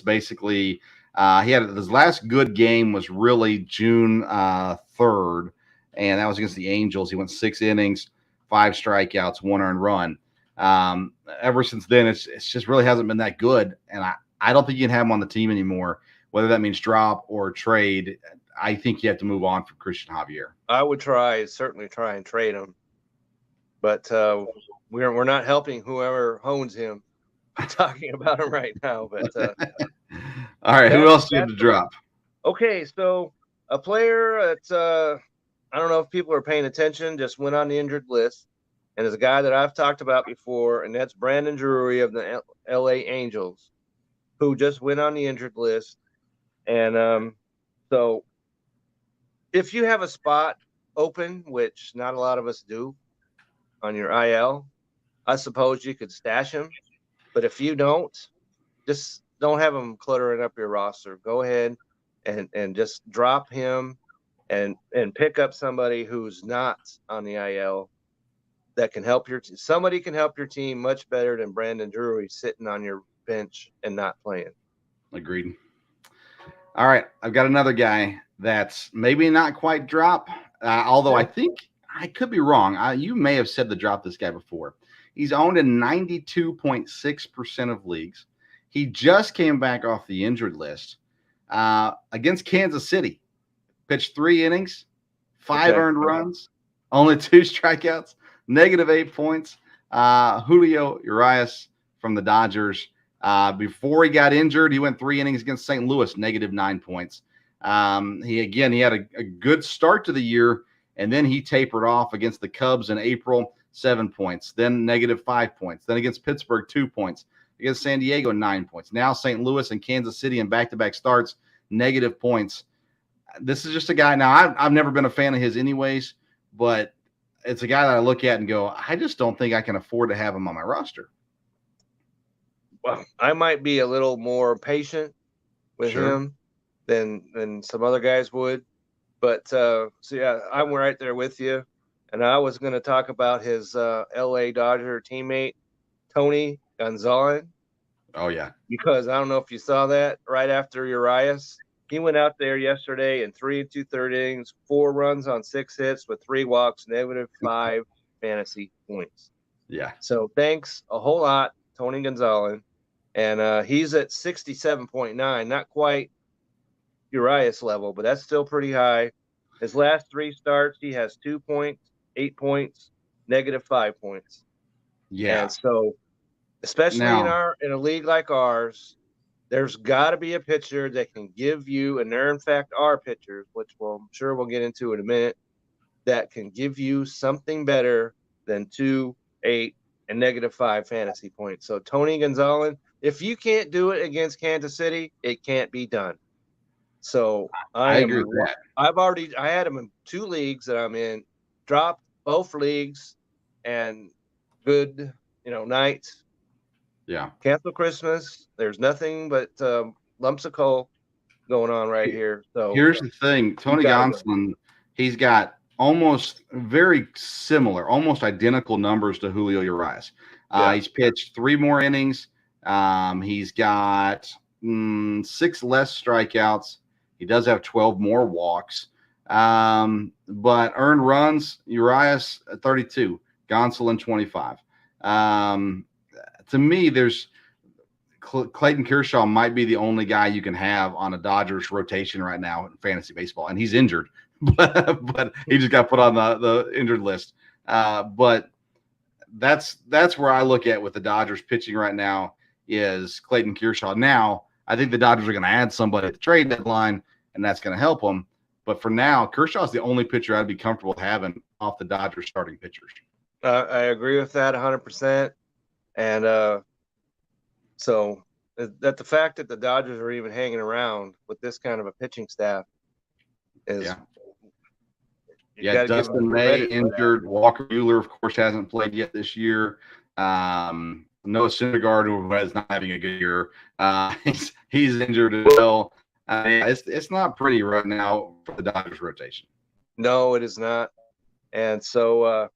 basically he had his last good game was really June 3rd, and that was against the Angels. He went 6 innings, 5 strikeouts, 1 earned run. Ever since then, it's just really hasn't been that good, and I don't think you can have him on the team anymore, whether that means drop or trade. I think you have to move on from Christian Javier. I would certainly try and trade him, but we're not helping whoever owns him. I'm talking about him right now, but all right, who else do you have to drop? Okay, so a player that I don't know if people are paying attention, just went on the injured list, and is a guy that I've talked about before, and that's Brandon Drury of the LA Angels, who just went on the injured list. And so if you have a spot open, which not a lot of us do on your IL, I suppose you could stash him. But if you don't, just don't have him cluttering up your roster. Go ahead and just drop him and pick up somebody who's not on the IL that can help somebody can help your team much better than Brandon Drury sitting on your bench and not playing. Agreed. All right, I've got another guy that's maybe not quite drop, although I think I could be wrong. You may have said to drop this guy before. He's owned in 92.6% of leagues. He just came back off the injured list against Kansas City. Pitched 3 innings, 5 earned runs, only 2 strikeouts, -8 points. Julio Urias from the Dodgers. Before he got injured, he went 3 innings against St. Louis, -9 points. He had a good start to the year, and then he tapered off against the Cubs in April, 7 points, then -5 points, then against Pittsburgh, 2 points, against San Diego, 9 points. Now St. Louis and Kansas City in back-to-back starts, negative points. This is just a guy. Now, I've never been a fan of his anyways, but it's a guy that I look at and go, I just don't think I can afford to have him on my roster. Well, I might be a little more patient with him than some other guys would. But, yeah, I'm right there with you. And I was going to talk about his L.A. Dodger teammate, Tony Gonzalez. Oh, yeah. Because I don't know if you saw that right after Urias. He went out there yesterday in 3 2/3 innings, 4 runs on 6 hits with 3 walks, -5 fantasy points. Yeah. So thanks a whole lot, Tony Gonzalez. And he's at 67.9, not quite Urias level, but that's still pretty high. His last 3 starts, he has 2 points, 8 points, -5 points. Yeah. And so, especially in a league like ours, there's got to be a pitcher that can give you, and there in fact are pitchers, which I'm sure we'll get into in a minute, that can give you something better than 2, 8, and -5 fantasy points. So Tony Gonzalez, if you can't do it against Kansas City, it can't be done. So I agree with that. I had him in 2 leagues that I'm in, dropped both leagues, and good, night. Yeah. Cancel Christmas. There's nothing but lumps of coal going on right here. So here's the thing. Tony Gonsolin, he's got almost very similar, almost identical numbers to Julio Urias. He's pitched 3 more innings. He's got 6 less strikeouts. He does have 12 more walks. But earned runs, Urias 32, Gonsolin 25. To me, there's Clayton Kershaw might be the only guy you can have on a Dodgers rotation right now in fantasy baseball, and he's injured, but he just got put on the injured list. But that's where I look at with the Dodgers pitching right now is Clayton Kershaw. Now, I think the Dodgers are going to add somebody at the trade deadline, and that's going to help them. But for now, Kershaw is the only pitcher I'd be comfortable having off the Dodgers starting pitchers. I agree with that 100%. And so that the fact that the Dodgers are even hanging around with this kind of a pitching staff is Dustin May injured. Walker Buehler, of course, hasn't played yet this year. Noah Syndergaard, who is not having a good year, he's injured as well. It's not pretty right now for the Dodgers rotation. No, it is not. And so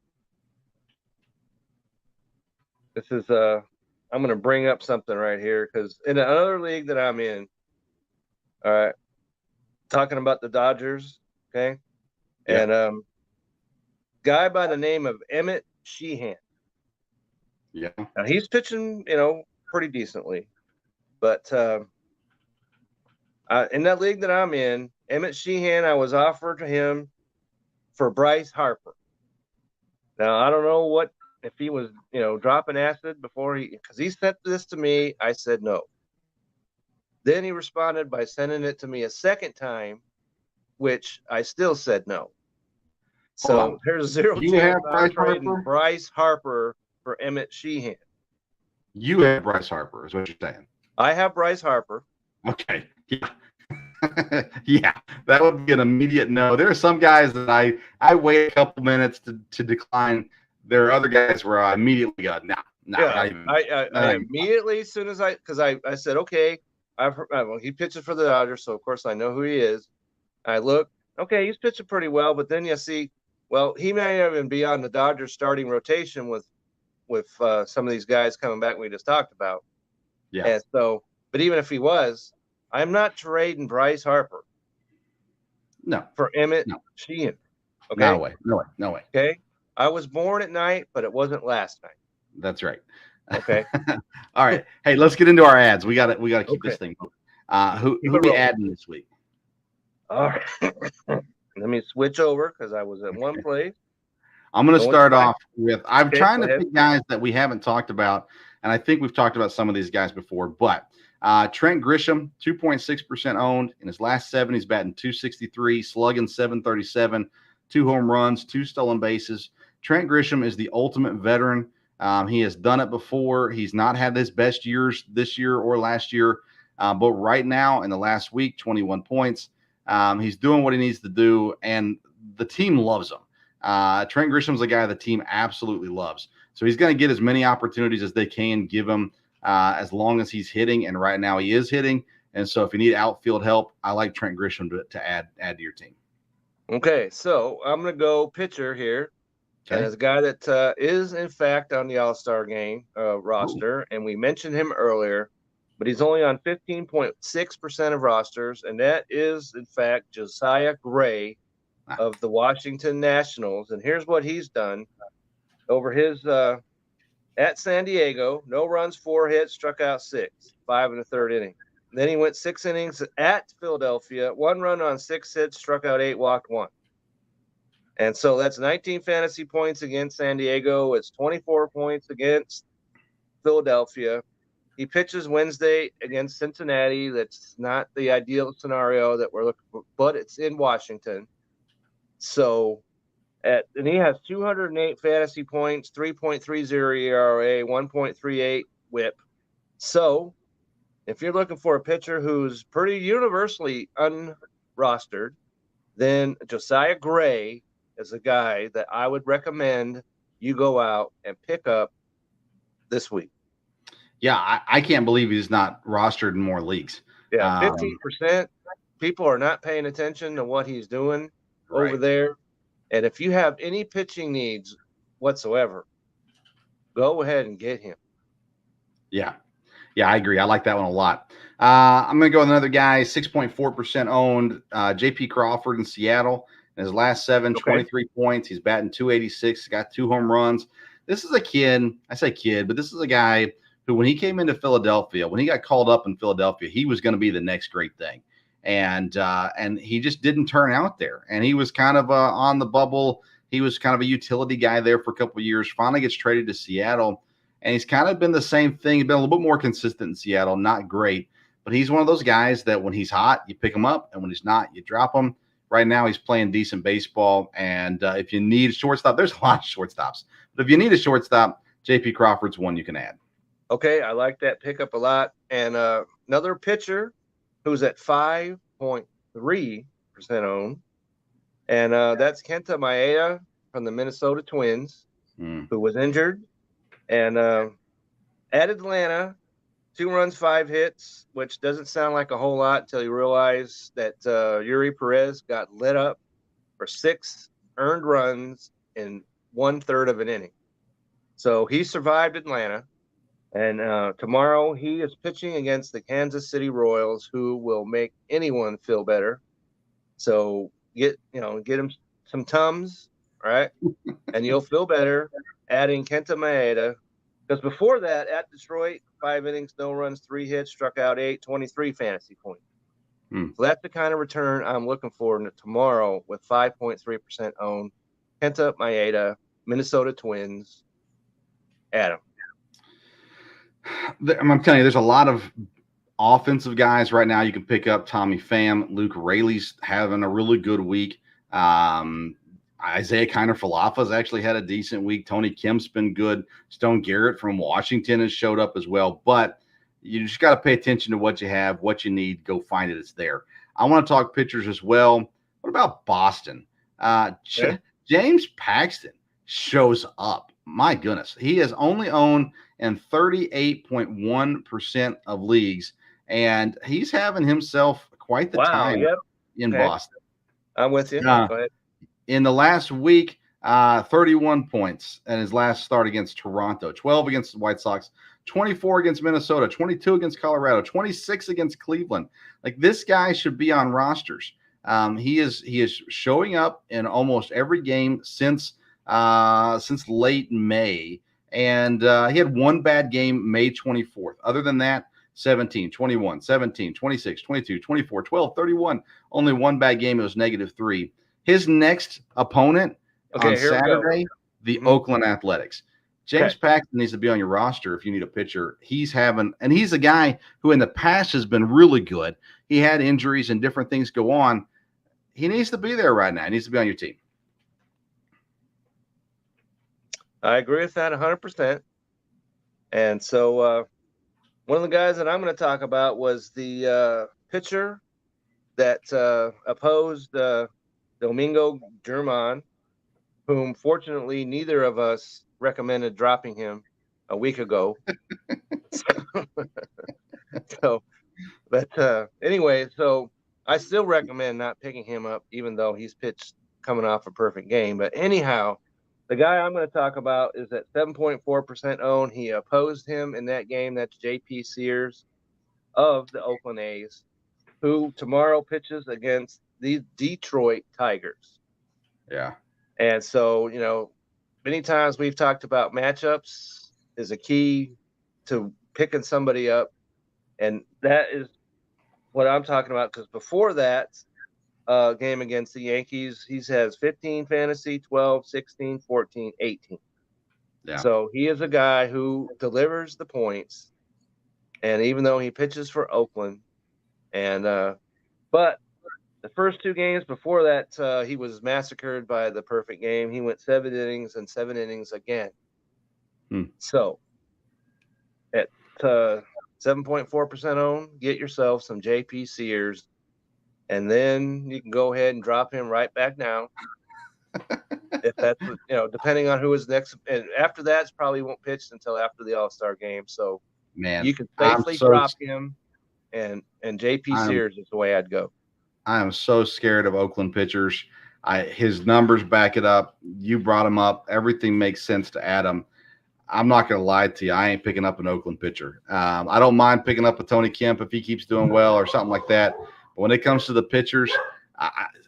this is I'm going to bring up something right here because in another league that I'm in, all right, talking about the Dodgers, okay, and guy by the name of Emmett Sheehan. Yeah. Now he's pitching, pretty decently, but in that league that I'm in, Emmett Sheehan, I was offered to him for Bryce Harper. Now I don't know if he was, dropping acid before because he sent this to me. I said no. Then he responded by sending it to me a second time, which I still said no. So there's 0 chance I'm trading Bryce Harper for Emmett Sheehan. You have Bryce Harper, is what you're saying. I have Bryce Harper. Okay. Yeah. Yeah, that would be an immediate no. There are some guys that I wait a couple minutes to decline. There are other guys where I immediately go, no. I immediately, as soon as I said, okay, he pitches for the Dodgers, so of course I know who he is. I look, okay, he's pitching pretty well, but then you see, well, he may even be on the Dodgers starting rotation with some of these guys coming back we just talked about. Yeah. And so, but even if he was, I'm not trading Bryce Harper. No. For Emmett Sheehan. Okay. Not away. No way. No way. Okay. I was born at night, but it wasn't last night. That's right. Okay. All right. Hey, let's get into our ads. We got to keep Okay. this thing moving. Who Keep we it rolling. adding this week? All right. Let me switch over because I was at one place. I'm going to Going start to my- off with I'm Okay, trying go to ahead. pick guys that we haven't talked about, and I think we've talked about some of these guys before. But Trent Grisham, 2.6% owned. In his last 7, he's batting .263, slugging .737, 2 home runs, 2 stolen bases. Trent Grisham is the ultimate veteran. He has done it before. He's not had his best years this year or last year, but right now in the last week, 21 points. He's doing what he needs to do, and the team loves him. Trent Grisham's a guy the team absolutely loves. So he's going to get as many opportunities as they can give him as long as he's hitting, and right now he is hitting. And so if you need outfield help, I like Trent Grisham to add to your team. Okay, so I'm going to go pitcher here. Okay. And as a guy that is, in fact, on the All-Star game roster, and we mentioned him earlier, but he's only on 15.6% of rosters, and that is, in fact, Josiah Gray of the Washington Nationals. And here's what he's done over his at San Diego: no runs, 4 hits, struck out 6, 5 in the 3rd inning. Then he went 6 innings at Philadelphia, 1 run on 6 hits, struck out 8, walked 1. And so that's 19 fantasy points against San Diego. It's 24 points against Philadelphia. He pitches Wednesday against Cincinnati. That's not the ideal scenario that we're looking for, but it's in Washington. So, and he has 208 fantasy points, 3.30 ERA, 1.38 WHIP. So, if you're looking for a pitcher who's pretty universally unrostered, then Josiah Gray is a guy that I would recommend you go out and pick up this week. Yeah, I can't believe he's not rostered in more leagues. Yeah, 15%. People are not paying attention to what he's doing over there. And if you have any pitching needs whatsoever, go ahead and get him. Yeah, I agree. I like that one a lot. I'm going to go with another guy, 6.4% owned, J.P. Crawford in Seattle. In his last 7, 23 points. He's batting .286, got 2 home runs. This is a kid. I say kid, but this is a guy who, when he came into Philadelphia, when he got called up in Philadelphia, he was going to be the next great thing. And he just didn't turn out there. And he was kind of on the bubble. He was kind of a utility guy there for a couple of years. Finally gets traded to Seattle. And he's kind of been the same thing. He's been a little bit more consistent in Seattle. Not great. But he's one of those guys that when he's hot, you pick him up. And when he's not, you drop him. Right now, he's playing decent baseball. And if you need a shortstop, there's a lot of shortstops. But if you need a shortstop, J.P. Crawford's one you can add. Okay, I like that pickup a lot. And another pitcher who's at 5.3% owned, and that's Kenta Maeda from the Minnesota Twins, who was injured. And at Atlanta, 2 runs, 5 hits, which doesn't sound like a whole lot until you realize that Yuri Perez got lit up for 6 earned runs in 1/3 of an inning. So he survived Atlanta. And tomorrow he is pitching against the Kansas City Royals, who will make anyone feel better. So get him some Tums, right? And you'll feel better adding Kenta Maeda. Because before that, at Detroit, 5 innings, no runs, 3 hits, struck out 8, 23 fantasy points. So that's the kind of return I'm looking for tomorrow with 5.3% owned. Kenta Maeda, Minnesota Twins, Adam. I'm telling you, there's a lot of offensive guys right now you can pick up. Tommy Pham, Luke Raley's having a really good week. Isaiah Kiner-Falefa's actually had a decent week. Tony Kemp's been good. Stone Garrett from Washington has showed up as well. But you just got to pay attention to what you have, what you need. Go find it. It's there. I want to talk pitchers as well. What about Boston? James Paxton shows up. My goodness. He is only owned in 38.1% of leagues, and he's having himself quite the time in Boston. I'm with you. Go ahead. In the last week, 31 points in his last start against Toronto, 12 against the White Sox, 24 against Minnesota, 22 against Colorado, 26 against Cleveland. Like, this guy should be on rosters. He is showing up in almost every game since late May, and he had one bad game May 24th. Other than that, 17, 21, 17, 26, 22, 24, 12, 31. Only one bad game. It was -3. His next opponent on Saturday, the Oakland Athletics. James Paxton needs to be on your roster if you need a pitcher. He's a guy who in the past has been really good. He had injuries and different things go on. He needs to be there right now. He needs to be on your team. I agree with that 100%. And so one of the guys that I'm going to talk about was the pitcher that opposed Domingo Germán, whom fortunately neither of us recommended dropping him a week ago. Anyway, so I still recommend not picking him up, even though he's pitched coming off a perfect game. But anyhow, the guy I'm going to talk about is at 7.4% owned. He opposed him in that game. That's J.P. Sears of the Oakland A's, who tomorrow pitches against the Detroit Tigers. Yeah. And so, many times we've talked about matchups is a key to picking somebody up. And that is what I'm talking about, because before that game against the Yankees, he has 15 fantasy, 12, 16, 14, 18. Yeah. So he is a guy who delivers the points. And even though he pitches for Oakland, but the first two games before that, he was massacred by the perfect game. He went 7 innings and 7 innings again. So at 7.4% owned, get yourself some J.P. Sears, and then you can go ahead and drop him right back down. If that's, depending on who is next. And after that, probably won't pitch until after the All-Star game. So you can safely drop him, and J.P. Sears is the way I'd go. I am so scared of Oakland pitchers. His numbers back it up. You brought him up. Everything makes sense to add him. I'm not going to lie to you. I ain't picking up an Oakland pitcher. I don't mind picking up a Tony Kemp if he keeps doing well or something like that. But when it comes to the pitchers,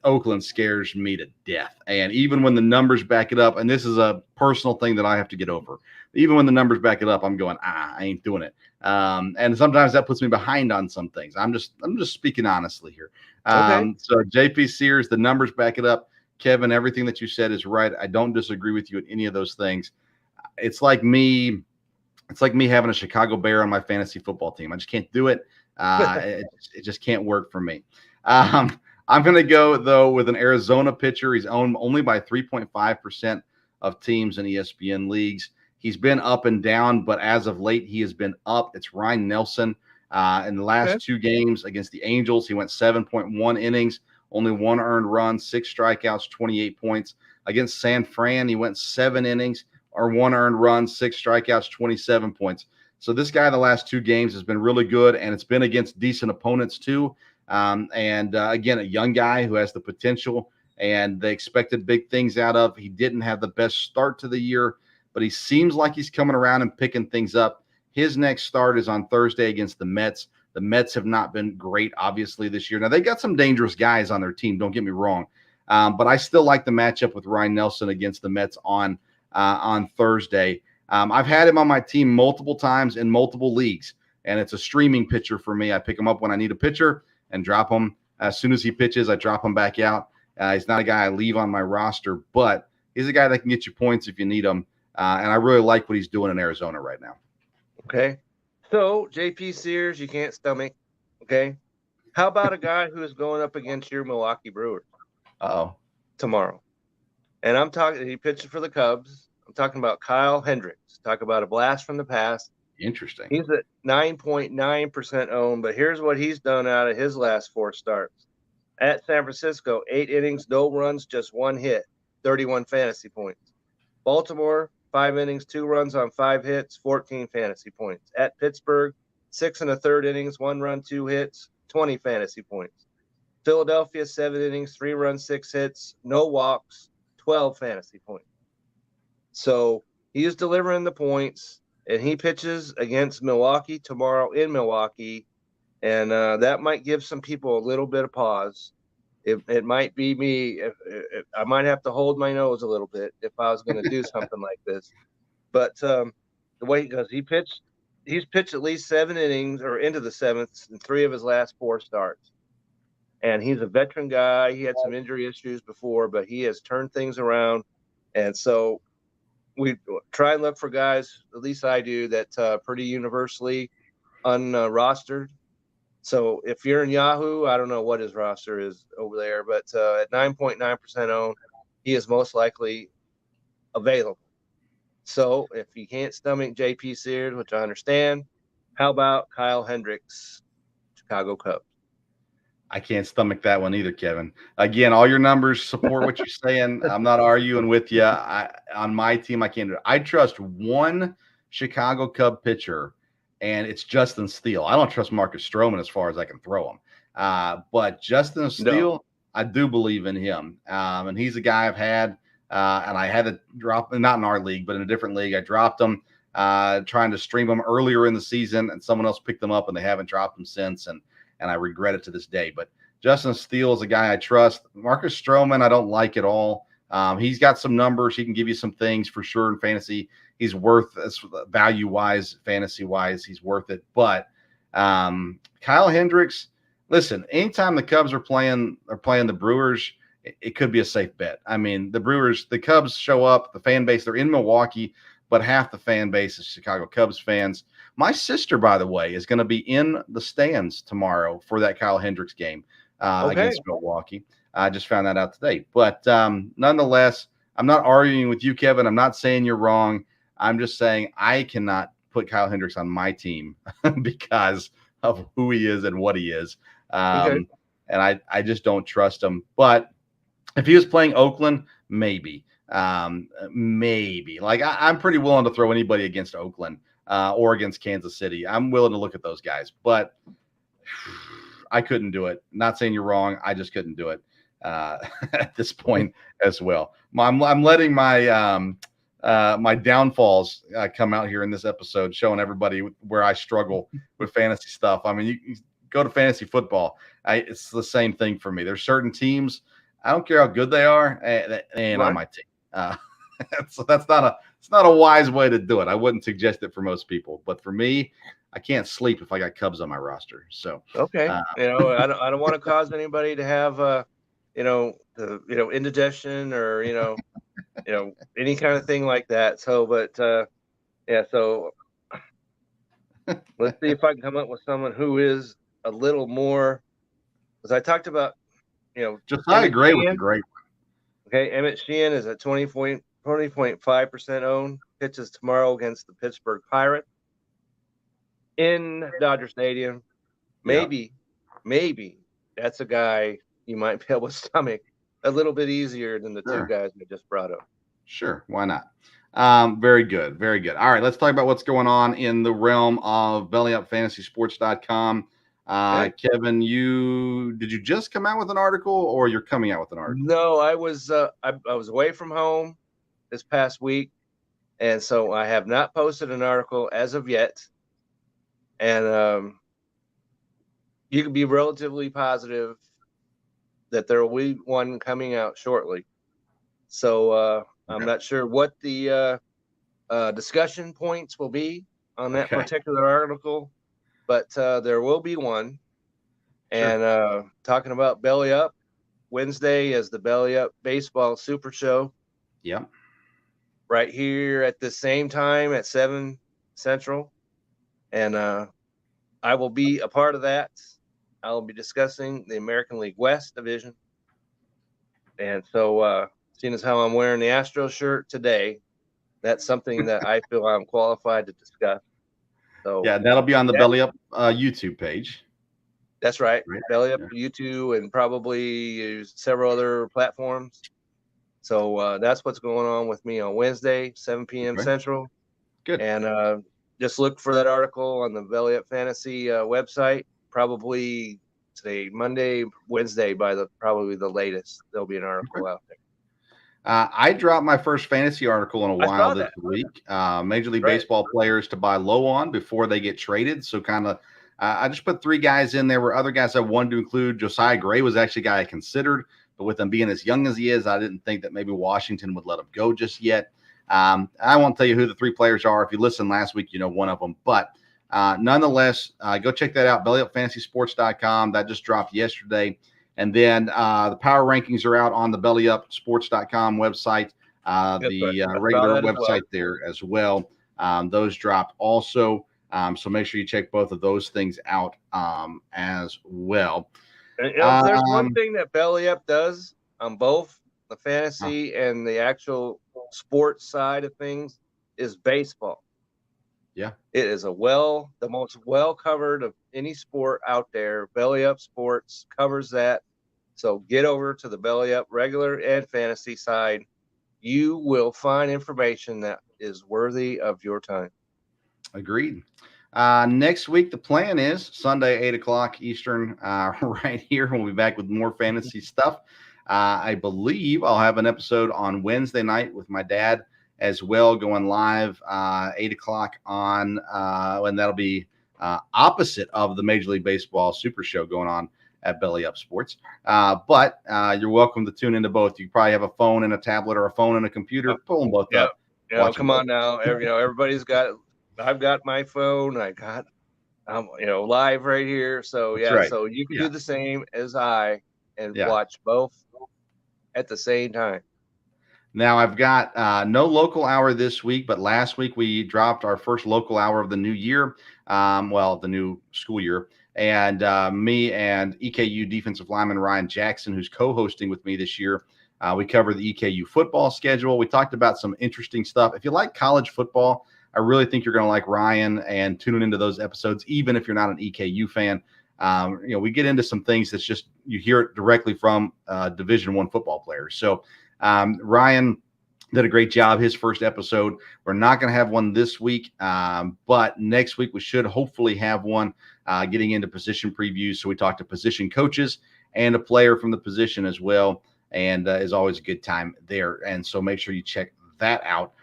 Oakland scares me to death. And even when the numbers back it up, and this is a personal thing that I have to get over, even when the numbers back it up, I'm going, I ain't doing it. And sometimes that puts me behind on some things. I'm just speaking honestly here. So J.P. Sears, the numbers back it up. Kevin, everything that you said is right. I don't disagree with you at any of those things. It's like me having a Chicago Bear on my fantasy football team. I just can't do it. It just can't work for me. I'm going to go, though, with an Arizona pitcher. He's owned only by 3.5% of teams in ESPN leagues. He's been up and down, but as of late, he has been up. It's Ryan Nelson. In the last 2 games against the Angels, he went 7.1 innings, only 1 earned run, 6 strikeouts, 28 points. Against San Fran, he went 7 innings or 1 earned run, 6 strikeouts, 27 points. So this guy, the last 2 games, has been really good, and it's been against decent opponents too. Again, a young guy who has the potential, and they expected big things out of. He didn't have the best start to the year, but he seems like he's coming around and picking things up. His next start is on Thursday against the Mets. The Mets have not been great, obviously, this year. Now, they got some dangerous guys on their team, don't get me wrong. But I still like the matchup with Ryan Nelson against the Mets on Thursday. I've had him on my team multiple times in multiple leagues, and it's a streaming pitcher for me. I pick him up when I need a pitcher and drop him. As soon as he pitches, I drop him back out. He's not a guy I leave on my roster, but he's a guy that can get you points if you need him. And I really like what he's doing in Arizona right now. Okay. So, J.P. Sears, you can't stomach. Okay. How about a guy who is going up against your Milwaukee Brewers? Tomorrow. And I'm talking, he pitched for the Cubs. I'm talking about Kyle Hendricks. Talk about a blast from the past. Interesting. He's at 9.9% owned, but here's what he's done out of his last 4 starts. At San Francisco, 8 innings, no runs, just 1 hit, 31 fantasy points. Baltimore, 5 innings, 2 runs on 5 hits, 14 fantasy points. At Pittsburgh, 6 1/3 innings, 1 run, 2 hits, 20 fantasy points. Philadelphia, 7 innings, 3 runs, 6 hits, no walks, 12 fantasy points. So he is delivering the points, and he pitches against Milwaukee tomorrow in Milwaukee, and that might give some people a little bit of pause. it might be me. If I might have to hold my nose a little bit if I was going to do something like this. But the way he goes, he's pitched at least 7 innings or into the seventh in 3 of his last 4 starts. And he's a veteran guy. He had some injury issues before, but he has turned things around. And so we try and look for guys, at least I do, that pretty universally unrostered. So if you're in Yahoo, I don't know what his roster is over there, but at 9.9% owned, he is most likely available. So if you can't stomach JP Sears, which I understand, how about Kyle Hendricks, Chicago Cubs? I can't stomach that one either, Kevin. Again, all your numbers support what you're saying. I'm not arguing with you. On my team, I can't do it. I trust one Chicago Cub pitcher, and it's Justin Steele. I don't trust Marcus Stroman as far as I can throw him. But Justin Steele, I do believe in him. And he's a guy I've had, and I had to drop him, not in our league, but in a different league. I dropped him trying to stream him earlier in the season, and someone else picked him up, and they haven't dropped him since. And I regret it to this day. But Justin Steele is a guy I trust. Marcus Stroman, I don't like at all. He's got some numbers. He can give you some things for sure in fantasy. He's worth, value-wise, fantasy-wise, he's worth it. But Kyle Hendricks, listen, anytime the Cubs are playing the Brewers, it could be a safe bet. I mean, the Cubs show up, the fan base, they're in Milwaukee, but half the fan base is Chicago Cubs fans. My sister, by the way, is going to be in the stands tomorrow for that Kyle Hendricks game against Milwaukee. I just found that out today. But nonetheless, I'm not arguing with you, Kevin. I'm not saying you're wrong. I'm just saying I cannot put Kyle Hendricks on my team because of who he is and what he is. And I just don't trust him. But if he was playing Oakland, maybe. Maybe. Like I'm pretty willing to throw anybody against Oakland or against Kansas City. I'm willing to look at those guys, but I couldn't do it. Not saying you're wrong. I just couldn't do it at this point as well. I'm letting my my downfalls come out here in this episode, showing everybody where I struggle with fantasy stuff. I mean, you go to fantasy football. It's the same thing for me. There's certain teams, I don't care how good they are, they ain't on my team. So it's not a wise way to do it. I wouldn't suggest it for most people, but for me, I can't sleep if I got Cubs on my roster. So I don't want to cause anybody to have indigestion or any kind of thing like that. So, but so let's see if I can come up with someone who is a little more, because I talked about Josiah Gray was a great one. Okay, Emmett Sheehan is at 20.5% owned. Pitches tomorrow against the Pittsburgh Pirates in Dodger Stadium. Maybe that's a guy you might be able to stomach a little bit easier than the two guys we just brought up. Sure, why not? Very good, very good. All right, let's talk about what's going on in the realm of BellyUpFantasySports.com. Kevin, did you just come out with an article, or you're coming out with an article? No, I was away from home this past week, and so I have not posted an article as of yet. And you can be relatively positive that there will be one coming out shortly. So I'm not sure what the discussion points will be on that particular article, but there will be one. And talking about Belly Up, Wednesday is the Belly Up Baseball Super Show. Yep. Right here at the same time at 7 Central. And I will be a part of that. I will be discussing the American League West division. And so seeing as how I'm wearing the Astros shirt today, that's something that I feel I'm qualified to discuss. So yeah, that'll be on the Belly Up YouTube page. That's right. Belly Up YouTube and probably several other platforms. So that's what's going on with me on Wednesday, 7 p.m. Central. Good. And just look for that article on the Belly Up Fantasy website. Probably today, Monday, Wednesday, probably the latest. There'll be an article out there. I dropped my first fantasy article in a while this week. Major League Baseball players to buy low on before they get traded. So kind of I just put 3 guys in. There were other guys I wanted to include. Josiah Gray was actually a guy I considered, but with him being as young as he is, I didn't think that maybe Washington would let him go just yet. I won't tell you who the 3 players are. If you listened last week, you know one of them. But nonetheless, go check that out, bellyupfantasysports.com. That just dropped yesterday. And then the power rankings are out on the bellyupsports.com website, regular website there as well. Those dropped also. So make sure you check both of those things out as well. And, there's one thing that Belly Up does on both the fantasy and the actual sports side of things is baseball. Yeah. It is the most well covered of any sport out there. Belly Up Sports covers that. So get over to the Belly Up regular and fantasy side. You will find information that is worthy of your time. Agreed. Next week, the plan is Sunday, 8:00 Eastern, right here. We'll be back with more fantasy stuff. I believe I'll have an episode on Wednesday night with my dad as well, going live 8:00 on, and that'll be opposite of the Major League Baseball Super Show going on at Belly Up Sports. But you're welcome to tune into both. You probably have a phone and a tablet or a phone and a computer. Pull them both up. Yeah, come on now. Everybody's got. I've got my phone. I'm live right here. So right. So you can do the same as I and watch both at the same time. Now I've got no local hour this week, but last week we dropped our first local hour of the new year. The new school year. And me and EKU defensive lineman Ryan Jackson, who's co-hosting with me this year, we covered the EKU football schedule. We talked about some interesting stuff. If you like college football, I really think you're going to like Ryan and tuning into those episodes, even if you're not an EKU fan. We get into some things that's just you hear it directly from Division I football players. So Ryan did a great job. His first episode. We're not going to have one this week, but next week we should hopefully have one getting into position previews. So we talked to position coaches and a player from the position as well, and is always a good time there. And so make sure you check that out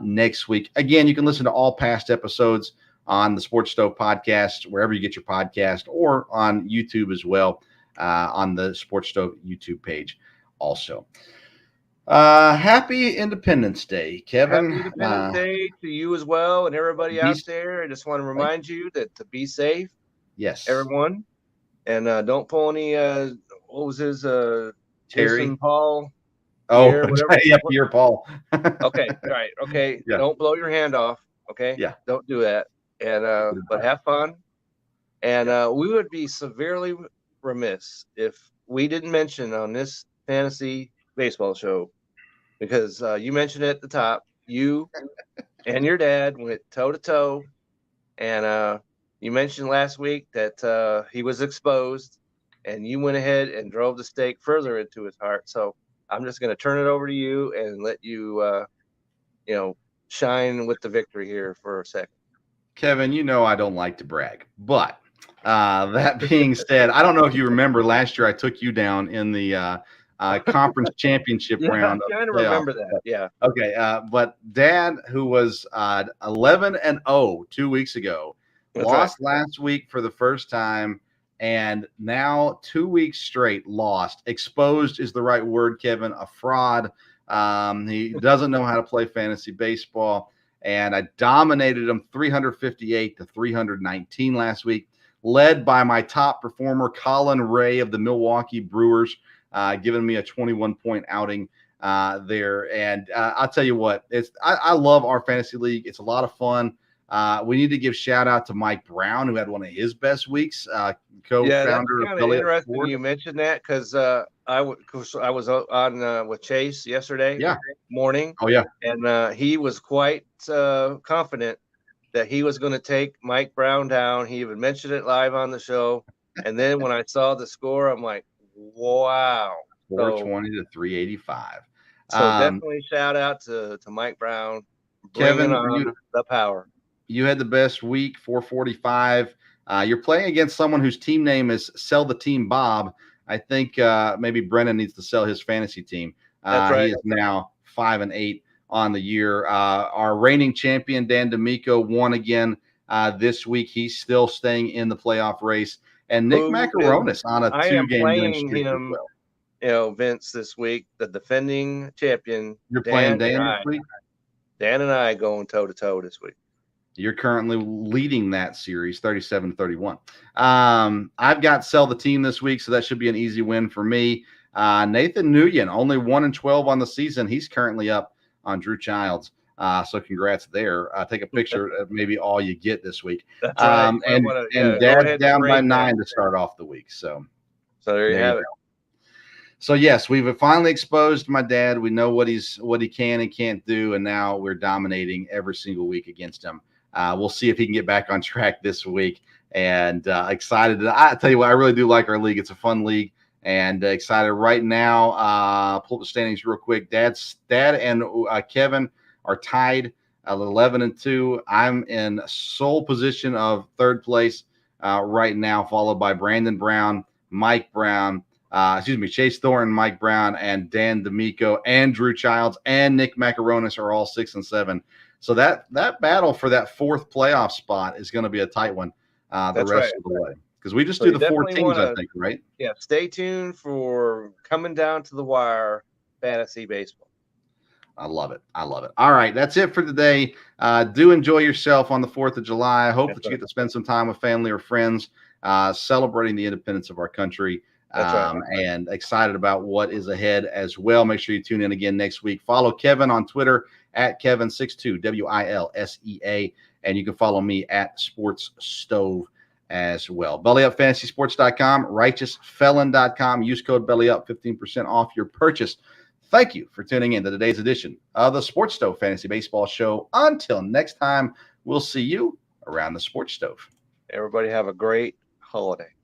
next week. Again, you can listen to all past episodes on the Sports Stove podcast, wherever you get your podcast, or on YouTube as well, on the Sports Stove YouTube page also. Happy Independence Day, Kevin. Happy Independence Day to you as well and everybody out there. I just want to remind you that to be safe. Yes. Everyone. And don't pull any what was his Terry Jason Paul? Oh, Pierre Paul. Okay. All right. Okay. Yeah. Don't blow your hand off. Okay. Yeah. Don't do that. And but have fun. And we would be severely remiss if we didn't mention on this fantasy baseball show, because you mentioned it at the top, you and your dad went toe to toe, and you mentioned last week that he was exposed, and you went ahead and drove the stake further into his heart. So I'm just going to turn it over to you and let you shine with the victory here for a second. Kevin, I don't like to brag, but that being said, I don't know if you remember last year I took you down in the conference championship round. I kind of remember that. Yeah. Okay. But Dad, who was 11-0 2 weeks ago, lost last week for the first time, and now 2 weeks straight lost. Exposed is the right word, Kevin. A fraud. He doesn't know how to play fantasy baseball, and I dominated him 358-319 last week, led by my top performer, Colin Ray of the Milwaukee Brewers, giving me a 21-point outing there. And I'll tell you what, I love our fantasy league. It's a lot of fun. We need to give shout out to Mike Brown, who had one of his best weeks. Co-founder of Belly Up Sports. Interesting you mentioned that, because I was on with Chase yesterday morning. Oh yeah, and he was quite confident that he was going to take Mike Brown down. He even mentioned it live on the show. And then when I saw the score, I'm like, wow. 420-385. So definitely shout out to Mike Brown. Kevin, on the power. You had the best week, 445. You're playing against someone whose team name is Sell the Team Bob. I think maybe Brennan needs to sell his fantasy team. That's right. He is now 5-8 on the year. Our reigning champion, Dan D'Amico, won again this week. He's still staying in the playoff race. And Nick Macaronis on a I am 2-game win playing streak as him, well. Vince, this week, the defending champion. You're playing Dan this week? Dan and I going toe-to-toe this week. You're currently leading that series, 37-31. I've got sell the team this week, so that should be an easy win for me. Nathan Nguyen, only 1-12 on the season. He's currently up on Drew Childs. So congrats there. Take a picture of maybe all you get this week. That's right. And Dad's down by 9 to start off the week. So there you have it. So yes, we've finally exposed my dad. We know what he can and can't do, and now we're dominating every single week against him. We'll see if he can get back on track this week. And excited. I tell you what, I really do like our league. It's a fun league, and excited right now. Pull up the standings real quick. Dad and Kevin are tied at 11-2. I'm in sole position of third place right now, followed by Brandon Brown, Mike Brown. Chase Thornton, Mike Brown, and Dan D'Amico, and Drew Childs, and Nick Macaronis are all 6 and 7. So that battle for that fourth playoff spot is going to be a tight one the rest of the way. Because we just do the 4 teams, I think, right? Yeah, stay tuned for coming down to the wire fantasy baseball. I love it. All right, that's it for today. Do enjoy yourself on the 4th of July. I hope that you get to spend some time with family or friends celebrating the independence of our country. And excited about what is ahead as well. Make sure you tune in again next week. Follow Kevin on Twitter at Kevin62, WILSEA. And you can follow me at Sports Stove as well. BellyUpFantasySports.com, RighteousFelon.com. Use code BellyUp, 15% off your purchase. Thank you for tuning in to today's edition of the Sports Stove Fantasy Baseball Show. Until next time, we'll see you around the Sports Stove. Everybody have a great holiday.